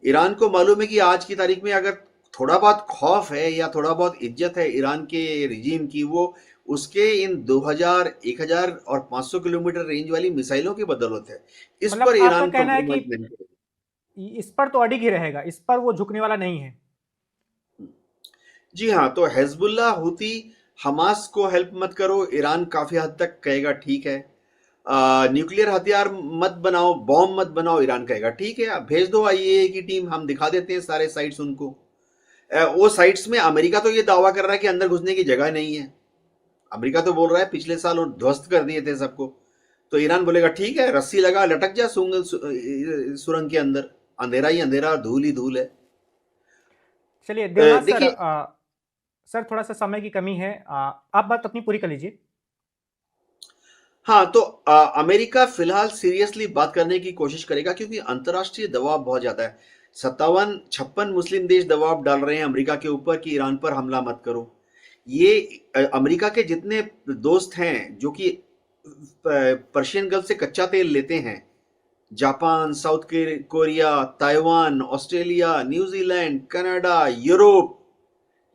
ईरान को मालूम है कि आज की तारीख में अगर थोड़ा बहुत खौफ है या थोड़ा बहुत इज्जत है ईरान के रिजीम की, वो उसके इन 2000, 1000 और 500 किलोमीटर रेंज वाली मिसाइलों की बदौलत है। इस
मतलब
पर
आपका
ईरान
कहना है कि
कॉम्प्रोमाइज नहीं करेगा।
इस पर तो अडिग ही रहेगा, इस पर वो झुकने वाला नहीं है।
जी हाँ, तो हिजबुल्लाह, हूती, हमास को हेल्प मत करो, ईरान काफी हद तक कहेगा ठीक है। न्यूक्लियर हथियार मत बनाओ, बॉम्ब मत बनाओ, ईरान कहेगा ठीक है, आप भेज दो आईएए की टीम, हम दिखा देते हैं सारे साइट्स उनको। वो साइट्स में अमेरिका तो ये दावा कर रहा है कि अंदर घुसने की जगह नहीं है। अमेरिका तो बोल रहा है पिछले साल वो ध्वस्त कर दिए थे सबको। तो ईरान बोलेगा ठीक है, रस्सी लगा, लटक जा सुरंग के अंदर, अंधेरा ही अंधेरा, धूल ही धूल है।
चलिए देवनाथ सर,
देखिए,
सर थोड़ा सा समय की कमी है, आप बात अपनी पूरी कर लीजिए।
हाँ, तो अमेरिका फिलहाल सीरियसली बात करने की कोशिश करेगा क्योंकि अंतर्राष्ट्रीय दबाव बहुत ज्यादा है। 57-56 मुस्लिम देश दबाव डाल रहे हैं अमेरिका के ऊपर कि ईरान पर हमला मत करो। ये अमेरिका के जितने दोस्त हैं जो कि पर्शियन गल्फ से कच्चा तेल लेते हैं, Japan, south Korea, Taiwan, Australia, New Zealand, Canada, Europe,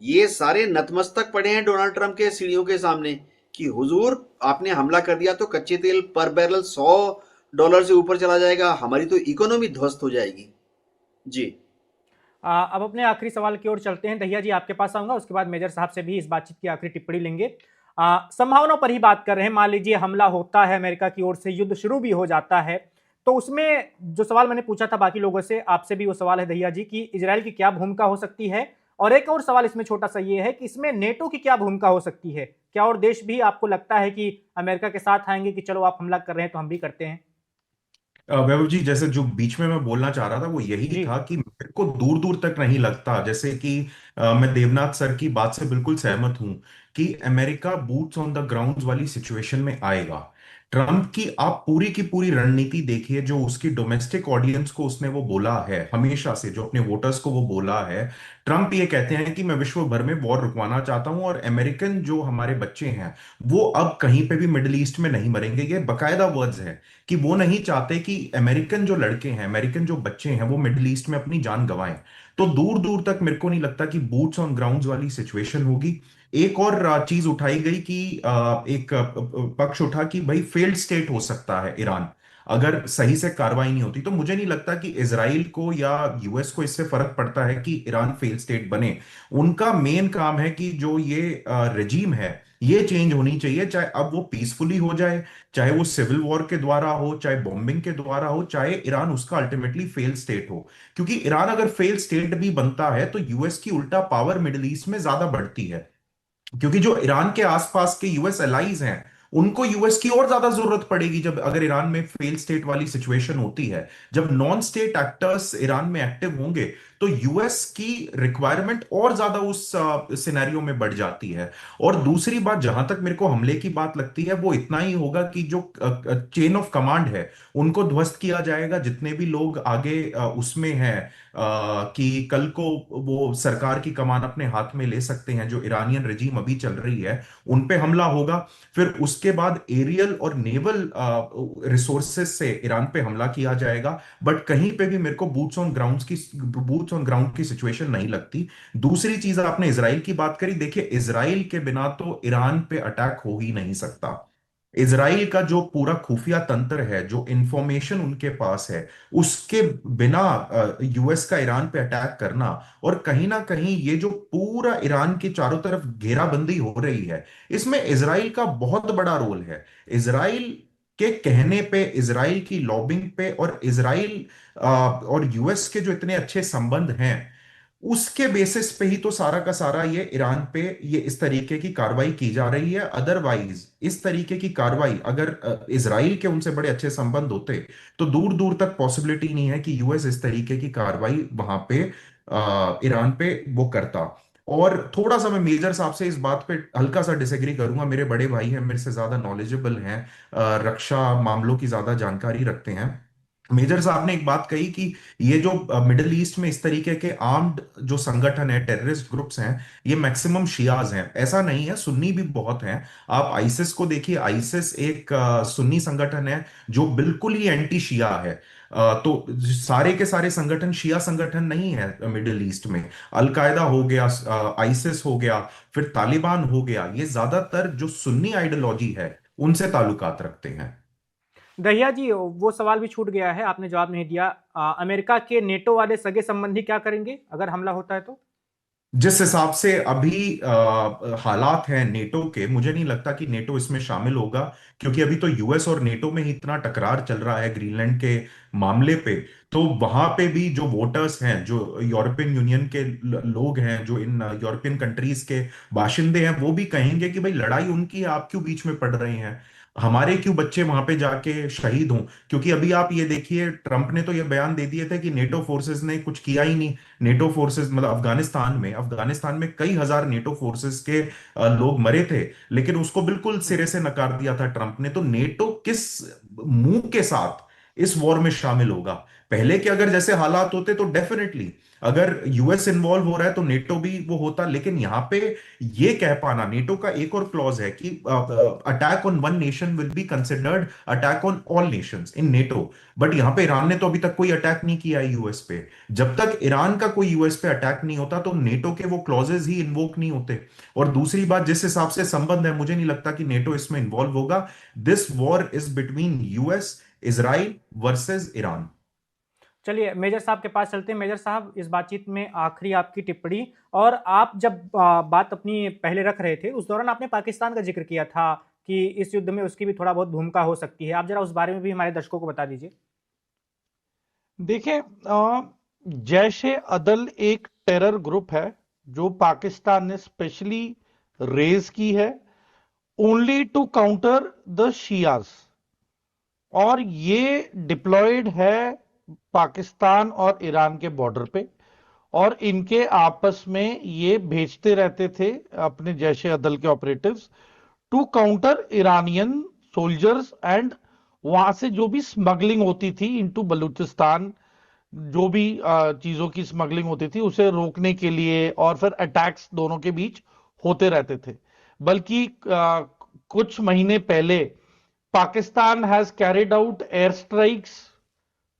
ये सारे नतमस्तक पड़े हैं डोनाल्ड ट्रंप के सीढ़ियों के सामने कि हुजूर आपने हमला कर दिया तो कच्चे तेल पर बैरल $100 से ऊपर चला जाएगा, हमारी तो इकोनॉमी ध्वस्त हो जाएगी। जी।
अब अपने आखिरी सवाल की ओर चलते हैं। दहिया जी आपके पास आऊंगा, उसके बाद मेजर साहब से भी इस बातचीत की आखिरी टिप्पणी लेंगे। संभावनाओं पर ही बात कर रहे हैं। मान लीजिए हमला होता है अमेरिका की ओर से, युद्ध शुरू भी हो जाता है, तो उसमें जो सवाल मैंने पूछा था बाकी लोगों से, आपसे भी वो सवाल है दहिया जी कि इजराइल की क्या भूमिका हो सकती है, और एक और सवाल इसमें छोटा सा ये है कि इसमें नेटो की क्या भूमिका हो सकती है। क्या और देश भी आपको लगता है कि अमेरिका के साथ आएंगे कि चलो आप हमला कर रहे हैं तो हम भी करते हैं?
वैभव जी, जैसे जो बीच में मैं बोलना चाह रहा था वो यही
जी।
था कि मेरे को दूर दूर तक नहीं लगता, जैसे कि मैं देवनाथ सर की बात से बिल्कुल सहमत हूं कि America boots on the ground वाली सिचुएशन में आएगा। ट्रंप की आप पूरी की पूरी रणनीति देखिए, जो उसकी डोमेस्टिक ऑडियंस को उसने वो बोला है हमेशा से, जो अपने वोटर्स को वो बोला है। ट्रंप ये कहते हैं कि मैं विश्व भर में वॉर रुकवाना चाहता हूं, और अमेरिकन जो हमारे बच्चे हैं वो अब कहीं पे भी मिडिल ईस्ट में नहीं मरेंगे। ये बकायदा वर्ड्स है कि वो नहीं चाहते कि अमेरिकन जो लड़के हैं, अमेरिकन जो बच्चे हैं, वो मिडिल ईस्ट में अपनी जान गंवाएं। तो दूर दूर तक मेरे को नहीं लगता कि बूट्स ऑन ग्राउंड्स वाली सिचुएशन होगी। एक और चीज उठाई गई कि एक पक्ष उठा कि भाई फेल्ड स्टेट हो सकता है ईरान, अगर सही से कार्रवाई नहीं होती। तो मुझे नहीं लगता कि इसराइल को या यूएस को इससे फर्क पड़ता है कि ईरान फेल स्टेट बने। उनका मेन काम है कि जो ये रेजीम है ये चेंज होनी चाहिए, चाहे अब वो पीसफुली हो जाए, चाहे वो सिविल वॉर के द्वारा हो, चाहे बॉम्बिंग के द्वारा हो, चाहे ईरान उसका अल्टीमेटली फेल स्टेट हो। क्योंकि ईरान अगर फेल स्टेट भी बनता है तो यूएस की उल्टा पावर मिडिल ईस्ट में ज्यादा बढ़ती है, क्योंकि जो ईरान के आसपास के यूएस एलाइज हैं उनको यूएस की और ज्यादा जरूरत पड़ेगी जब अगर ईरान में फेल स्टेट वाली सिचुएशन होती है। जब नॉन स्टेट एक्टर्स ईरान में एक्टिव होंगे तो यूएस की रिक्वायरमेंट और ज्यादा उस सिनेरियो में बढ़ जाती है। और दूसरी बात, जहां तक मेरे को हमले की बात लगती है, वो इतना ही होगा कि जो चेन ऑफ कमांड है उनको ध्वस्त किया जाएगा। जितने भी लोग आगे उसमें हैं कि कल को वो सरकार की कमान अपने हाथ में ले सकते हैं, जो ईरानियन रजीम अभी चल रही है, उन पे हमला होगा। फिर उसके बाद एरियल और नेवल रिसोर्सेज से ईरान पे हमला किया जाएगा। बट कहीं पे भी मेरे को बूट्स ऑन ग्राउंड की सिचुएशन नहीं लगती। दूसरी चीज, आपने इसराइल की बात करी, देखिए इसराइल के बिना तो ईरान पे अटैक हो ही नहीं सकता। इसराइल का जो पूरा खुफिया तंत्र है, जो इंफॉर्मेशन उनके पास है, उसके बिना यूएस का ईरान पे अटैक करना, और कहीं ना कहीं ये जो पूरा ईरान के चारों तरफ घेराबंदी हो रही है, इसमें इसराइल का बहुत बड़ा रोल है। इसराइल के कहने पे, इसराइल की लॉबिंग पे, और इसराइल और यूएस के जो इतने अच्छे संबंध हैं, उसके बेसिस पे ही तो सारा का सारा ये ईरान पे ये इस तरीके की कार्रवाई की जा रही है। अदरवाइज इस तरीके की कार्रवाई अगर इजराइल के उनसे बड़े अच्छे संबंध होते तो दूर दूर तक पॉसिबिलिटी नहीं है कि यूएस इस तरीके की कार्रवाई वहां पे ईरान पे वो करता। और थोड़ा सा मैं मेजर साहब से इस बात पे हल्का सा डिसएग्री करूंगा। मेरे बड़े भाई हैं, मेरे से ज्यादा नॉलेजेबल हैं, रक्षा मामलों की ज्यादा जानकारी रखते हैं। मेजर साहब ने एक बात कही कि ये जो मिडिल ईस्ट में इस तरीके के आर्म्ड जो संगठन है, टेररिस्ट ग्रुप्स हैं, ये मैक्सिमम शियाज हैं। ऐसा नहीं है, सुन्नी भी बहुत हैं। आप आइसिस को देखिए, आइसिस एक सुन्नी संगठन है जो बिल्कुल ही एंटी शिया है। तो सारे के सारे संगठन शिया संगठन नहीं है मिडिल ईस्ट में। अलकायदा हो गया, आइसिस हो गया, फिर तालिबान हो गया, ये ज्यादातर जो सुन्नी आइडियोलॉजी है उनसे ताल्लुकात रखते हैं।
दहिया जी वो सवाल भी छूट गया है, आपने जवाब नहीं दिया। अमेरिका के नेटो वाले सगे संबंधी क्या करेंगे अगर हमला होता है तो?
जिस हिसाब से अभी हालात हैं नेटो के, मुझे नहीं लगता कि नेटो इसमें शामिल होगा, क्योंकि अभी तो यूएस और नेटो में ही इतना टकरार चल रहा है ग्रीनलैंड के मामले पे। तो वहां पे भी जो वोटर्स हैं, जो यूरोपियन यूनियन के लोग हैं, जो इन यूरोपियन कंट्रीज के बाशिंदे हैं, वो भी कहेंगे कि भाई लड़ाई उनकी है, आप क्यों बीच में पड़ रहे हैं। हमारे क्यों बच्चे वहां पे जाके शहीद हों? क्योंकि अभी आप ये देखिए, ट्रंप ने तो ये बयान दे दिए थे कि नेटो फोर्सेस ने कुछ किया ही नहीं। नेटो फोर्सेस मतलब अफगानिस्तान में कई हजार नेटो फोर्सेस के लोग मरे थे, लेकिन उसको बिल्कुल सिरे से नकार दिया था ट्रंप ने। तो नेटो किस मुंह के साथ इस वॉर में शामिल होगा? पहले के अगर जैसे हालात होते तो डेफिनेटली, अगर यूएस इन्वॉल्व हो रहा है तो नेटो भी वो होता। लेकिन यहाँ पे ये कह पाना, नेटो का एक और क्लॉज है कि attack on one nation will be considered attack on all Nations in NATO. But यहाँ पे ईरान ने तो अभी तक कोई अटैक नहीं किया है यूएस पे। जब तक ईरान का कोई यूएस पे अटैक नहीं होता तो नेटो के वो क्लॉजेज ही इन्वोक नहीं होते। और दूसरी बात, जिस हिसाब से संबंध है, मुझे नहीं लगता कि नेटो इसमें इन्वॉल्व होगा। This war is between US, Israel versus Iran.
चलिए मेजर साहब के पास चलते हैं। मेजर साहब, इस बातचीत में आखिरी आपकी टिप्पणी। और आप जब बात अपनी पहले रख रहे थे उस दौरान आपने पाकिस्तान का जिक्र किया था कि इस युद्ध में उसकी भी थोड़ा बहुत भूमिका हो सकती है। आप जरा उस बारे में भी हमारे दर्शकों को बता दीजिए।
देखिए, जैश ए अदल एक टेरर ग्रुप है जो पाकिस्तान ने स्पेशली रेज की है only to counter the Shias, और ये डिप्लॉयड है पाकिस्तान और ईरान के बॉर्डर पे, और इनके आपस में ये भेजते रहते थे अपने जैश ए अदल के operatives to counter Iranian soldiers, and वहां से जो भी स्मगलिंग होती थी इनटू बलूचिस्तान, जो भी चीजों की स्मगलिंग होती थी उसे रोकने के लिए, और फिर अटैक्स दोनों के बीच होते रहते थे। बल्कि कुछ महीने पहले Pakistan has carried out air strikes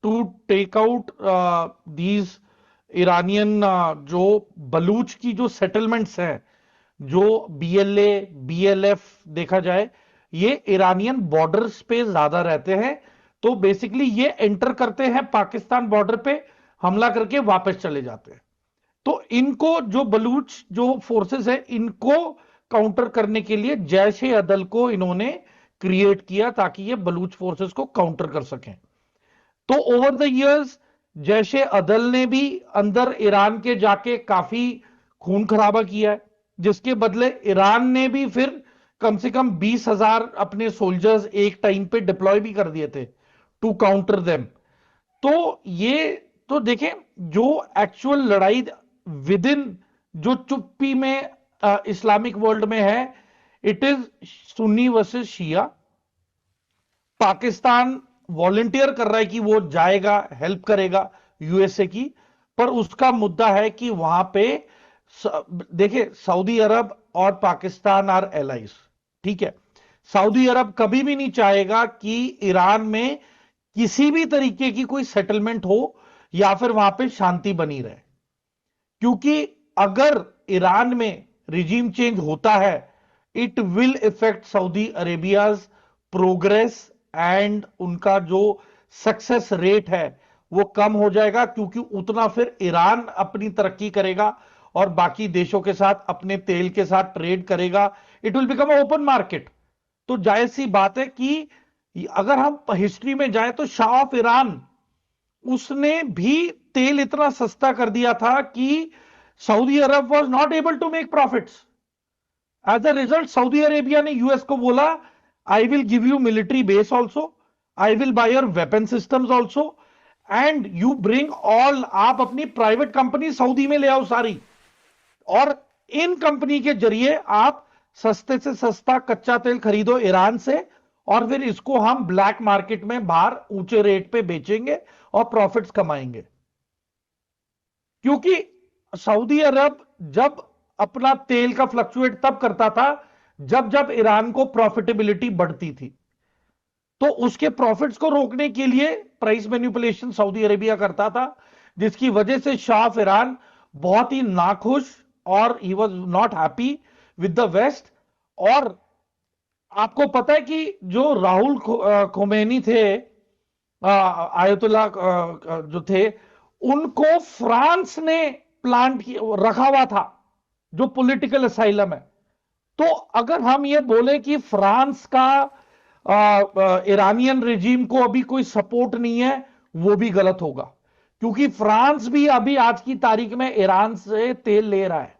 to take out these Iranian, जो बलूच की जो सेटलमेंट्स हैं, जो बीएलए बीएलएफ देखा जाए, ये ईरानियन बॉर्डर्स पे ज्यादा रहते हैं। तो बेसिकली ये एंटर करते हैं पाकिस्तान बॉर्डर पे, हमला करके वापस चले जाते हैं। तो इनको जो बलूच जो फोर्सेस है इनको काउंटर करने के लिए जैश ए अदल को इन्होंने क्रिएट किया ताकि ये बलूच फोर्सेस को काउंटर कर सकें। तो over the years Jaish e अदल ने भी अंदर ईरान के जाके काफी खून खराबा किया है, जिसके बदले ईरान ने भी फिर कम से कम 20,000 अपने सोल्जर्स एक टाइम पे डिप्लॉय भी कर दिए थे टू काउंटर देम। तो ये तो देखें, जो एक्चुअल लड़ाई विद इन जो चुप्पी में इस्लामिक वर्ल्ड में है, it is Sunni versus Shia. Pakistan volunteer कर रहा है कि वो जाएगा, हेल्प करेगा यूएसए की, पर उसका मुद्दा है कि वहां पे देखिए सऊदी अरब और पाकिस्तान आर एलाइज, ठीक है। सऊदी अरब कभी भी नहीं चाहेगा कि ईरान में किसी भी तरीके की कोई सेटलमेंट हो या फिर वहां पे शांति बनी रहे, क्योंकि अगर ईरान में रिजीम चेंज होता है it will affect Saudi Arabia's progress, and उनका जो सक्सेस रेट है वो कम हो जाएगा, क्योंकि उतना फिर ईरान अपनी तरक्की करेगा और बाकी देशों के साथ अपने तेल के साथ ट्रेड करेगा। It will become open market. तो जाहिर सी बात है कि अगर हम हिस्ट्री में जाएं तो शाह ऑफ ईरान, उसने भी तेल इतना सस्ता कर दिया था कि Saudi Arab was not able to make profits. As a result Saudi Arabia ने यूएस को बोला, I will give you military base also, I will buy your weapon systems also, and you bring all, आप अपनी private company Saudi में ले आओ सारी, और इन कंपनी के जरिए आप सस्ते से सस्ता कच्चा तेल खरीदो ईरान से, और फिर इसको हम ब्लैक मार्केट में बाहर ऊंचे रेट पे बेचेंगे और प्रॉफिट्स कमाएंगे। क्योंकि सऊदी अरब जब अपना तेल का फ्लक्चुएट तब करता था जब जब ईरान को प्रॉफिटेबिलिटी बढ़ती थी, तो उसके प्रॉफिट्स को रोकने के लिए प्राइस मैनिपुलेशन सऊदी अरेबिया करता था, जिसकी वजह से शाह ऑफ ईरान बहुत ही नाखुश और he was not happy with the West. और आपको पता है कि जो राहुल खोमेनी थे, आयतुल्ला जो थे, उनको फ्रांस ने प्लांट रखा हुआ था जो पॉलिटिकल असाइलम है। तो अगर हम ये बोले कि फ्रांस का ईरानियन रेजिम को अभी कोई सपोर्ट नहीं है, वो भी गलत होगा, क्योंकि फ्रांस भी अभी आज की तारीख में ईरान से तेल ले रहा है।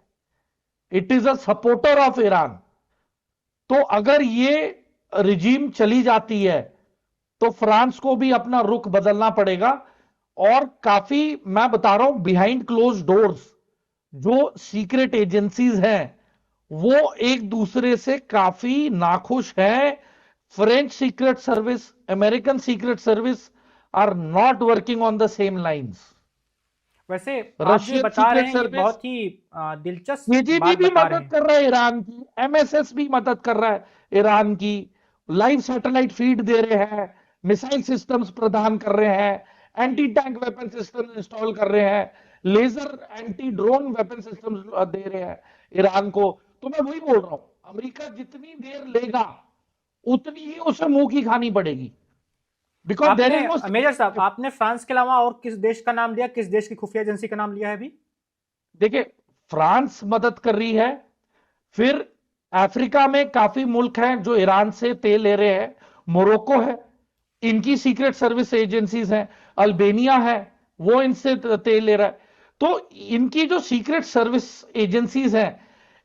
It is a supporter of Iran. तो अगर ये रिजीम चली जाती है तो फ्रांस को भी अपना रुख बदलना पड़ेगा। और काफी, मैं बता रहा हूं, बिहाइंड क्लोज डोर्स जो सीक्रेट एजेंसीज हैं वो एक दूसरे से काफी नाखुश हैं। French secret service, American secret service are not working on the same lines.
वैसे आप जो
रशियन
बता रहे
सीक्रेट
हैं ये
सर्विस,
बहुत ही दिलचस्प
केजीबी
बात
भी
बता रहे
मदद
हैं।
कर रहा है ईरान की, एमएसएस भी मदद कर रहा है ईरान की, लाइव सैटेलाइट फीड दे रहे हैं, मिसाइल सिस्टम्स प्रदान कर रहे हैं, anti tank weapon system install कर रहे हैं, laser anti drone weapon systems दे रहे हैं ईरान को। तो मैं वही बोल रहा हूं, अमेरिका जितनी देर लेगा उतनी ही उसे मुंह की खानी पड़ेगी, बिकॉज देयर इज नो।
आपने मेजर साहब, आपने फ्रांस के अलावा और किस देश का नाम लिया, किस देश की खुफिया एजेंसी का नाम लिया है अभी?
देखिए, फ्रांस मदद कर रही है, फिर अफ्रीका में काफी मुल्क हैं जो ईरान से तेल ले रहे हैं, मोरक्को है, इनकी सीक्रेट सर्विस एजेंसीज हैं, अल्बेनिया है, वो इनसे तेल ले रहा है। तो इनकी जो सीक्रेट सर्विस एजेंसीज हैं,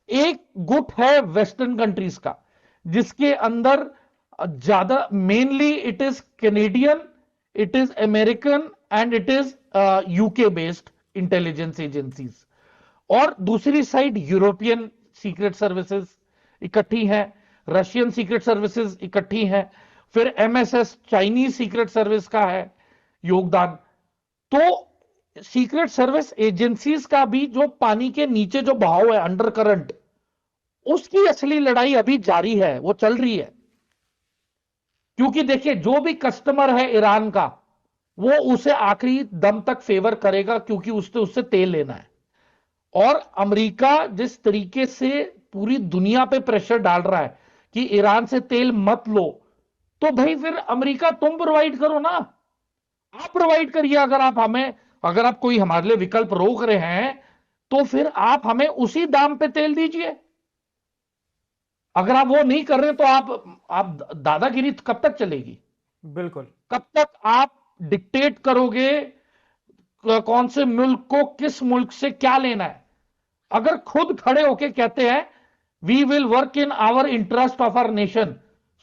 एक गुट है वेस्टर्न कंट्रीज का जिसके अंदर ज्यादा, mainly it is Canadian, it is American and it is UK based intelligence agencies. और दूसरी साइड यूरोपियन सीक्रेट सर्विसेज इकट्ठी हैं, रशियन सीक्रेट सर्विसेज इकट्ठी हैं, फिर एमएसएस चाइनीज सीक्रेट सर्विस का है योगदान। तो सीक्रेट सर्विस एजेंसीज का भी जो पानी के नीचे जो बहाव है, अंडर करंट, उसकी असली लड़ाई अभी जारी है, वो चल रही है। क्योंकि देखिए, जो भी कस्टमर है ईरान का वो उसे आखिरी दम तक फेवर करेगा क्योंकि उससे तेल लेना है। और अमेरिका जिस तरीके से पूरी दुनिया पे प्रेशर डाल रहा है कि ईरान से तेल मत लो, तो भाई फिर अमेरिका तुम प्रोवाइड करो ना, आप प्रोवाइड करिए। अगर आप कोई हमारे लिए विकल्प रोक रहे हैं तो फिर आप हमें उसी दाम पे तेल दीजिए। अगर आप वो नहीं कर रहे तो आप दादागिरी कब तक चलेगी?
बिल्कुल।
कब तक आप डिक्टेट करोगे कौन से मुल्क को किस मुल्क से क्या लेना है? अगर खुद खड़े होके कहते हैं we will work in our interest of our nation,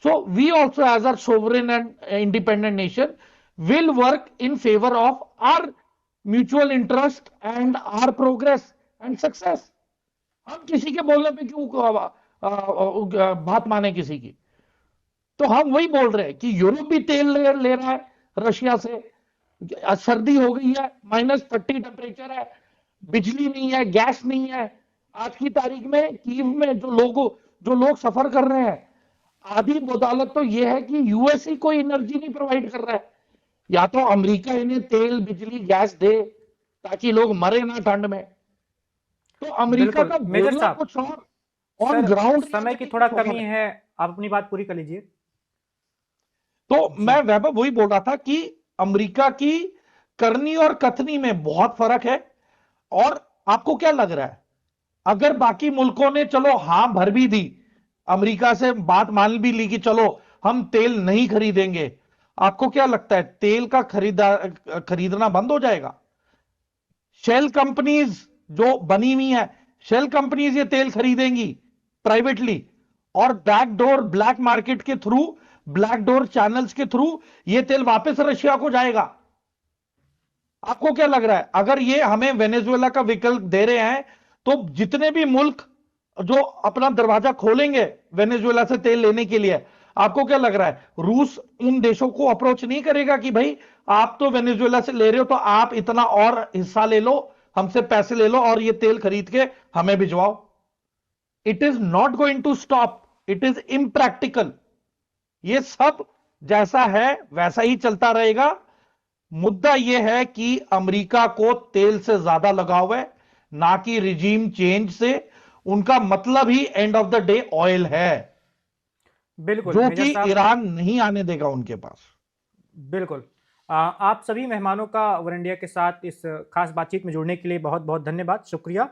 so we also as our sovereign and independent nation will work in favour of our mutual interest and our progress and success. हम किसी के बोलने पे क्यों बात माने किसी की? तो हम वही बोल रहे हैं कि यूरोप भी तेल ले रहा है रशिया से, सर्दी हो गई है, -30 टेम्परेचर है, बिजली नहीं है, गैस नहीं है। आज की तारीख में कीव में जो लोग सफर कर रहे हैं, आधी बदौलत तो यह है कि यूएस ही कोई एनर्जी नहीं प्रोवाइड कर रहा है। या तो अमेरिका इन्हें तेल, बिजली, गैस दे ताकि लोग मरे ना ठंड में। तो अमेरिका
बिल्कुल
का
मेजर
बोलना
साहब,
कुछ और ऑन
सर
ग्राउंड
समय की थोड़ा कमी है, आप अपनी बात पूरी कर लीजिए।
तो
जी।
मैं वैभव वही बोल रहा था कि अमेरिका की करनी और कथनी में बहुत फर्क है। और आपको क्या लग रहा है, अगर बाकी मुल्कों ने चलो हां भर भी दी, अमेरिका से बात मान भी ली कि चलो हम तेल नहीं खरीदेंगे, आपको क्या लगता है तेल का खरीदना बंद हो जाएगा? शेल कंपनीज जो बनी हुई है, शेल कंपनीज ये तेल खरीदेंगी प्राइवेटली, और बैकडोर, ब्लैक मार्केट के थ्रू, ब्लैक डोर चैनल्स के थ्रू ये तेल वापस रशिया को जाएगा। आपको क्या लग रहा है, अगर ये हमें वेनेजुएला का विकल्प दे रहे हैं तो जितने भी मुल्क जो अपना दरवाजा खोलेंगे वेनेजुएला से तेल लेने के लिए, आपको क्या लग रहा है रूस उन देशों को अप्रोच नहीं करेगा कि भाई आप तो वेनेजुएला से ले रहे हो तो आप इतना और हिस्सा ले लो, हमसे पैसे ले लो और ये तेल खरीद के हमें भिजवाओ? It is not going to stop, it is impractical. ये सब जैसा है वैसा ही चलता रहेगा। मुद्दा यह है कि अमेरिका को तेल से ज्यादा लगाव है, ना कि रिजीम चेंज से। उनका मतलब ही end of the day oil है,
बिल्कुल
जो
मेजर
कि
साहब,
ईरान नहीं आने देगा उनके पास।
बिल्कुल। आप सभी मेहमानों का वन इंडिया के साथ इस खास बातचीत में जुड़ने के लिए बहुत बहुत धन्यवाद, शुक्रिया।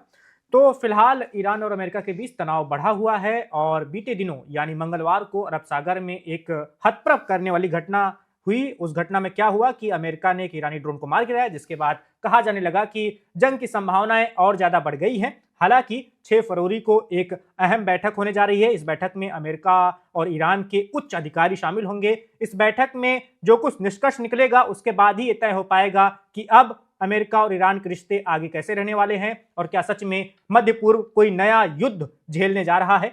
तो फिलहाल ईरान और अमेरिका के बीच तनाव बढ़ा हुआ है और बीते दिनों यानी मंगलवार को अरब सागर में एक हतप्रभ करने वाली घटना हुई। उस घटना में क्या हुआ कि अमेरिका ने एक ईरानी ड्रोन को मार गिराया, जिसके बाद कहा जाने लगा कि जंग की संभावनाएं और ज्यादा बढ़ गई हैं। हालांकि 6 फरवरी को एक अहम बैठक होने जा रही है। इस बैठक में अमेरिका और ईरान के उच्च अधिकारी शामिल होंगे। इस बैठक में जो कुछ निष्कर्ष निकलेगा उसके बाद ही ये तय हो पाएगा कि अब अमेरिका और ईरान के रिश्ते आगे कैसे रहने वाले हैं और क्या सच में मध्य पूर्व कोई नया युद्ध झेलने जा रहा है।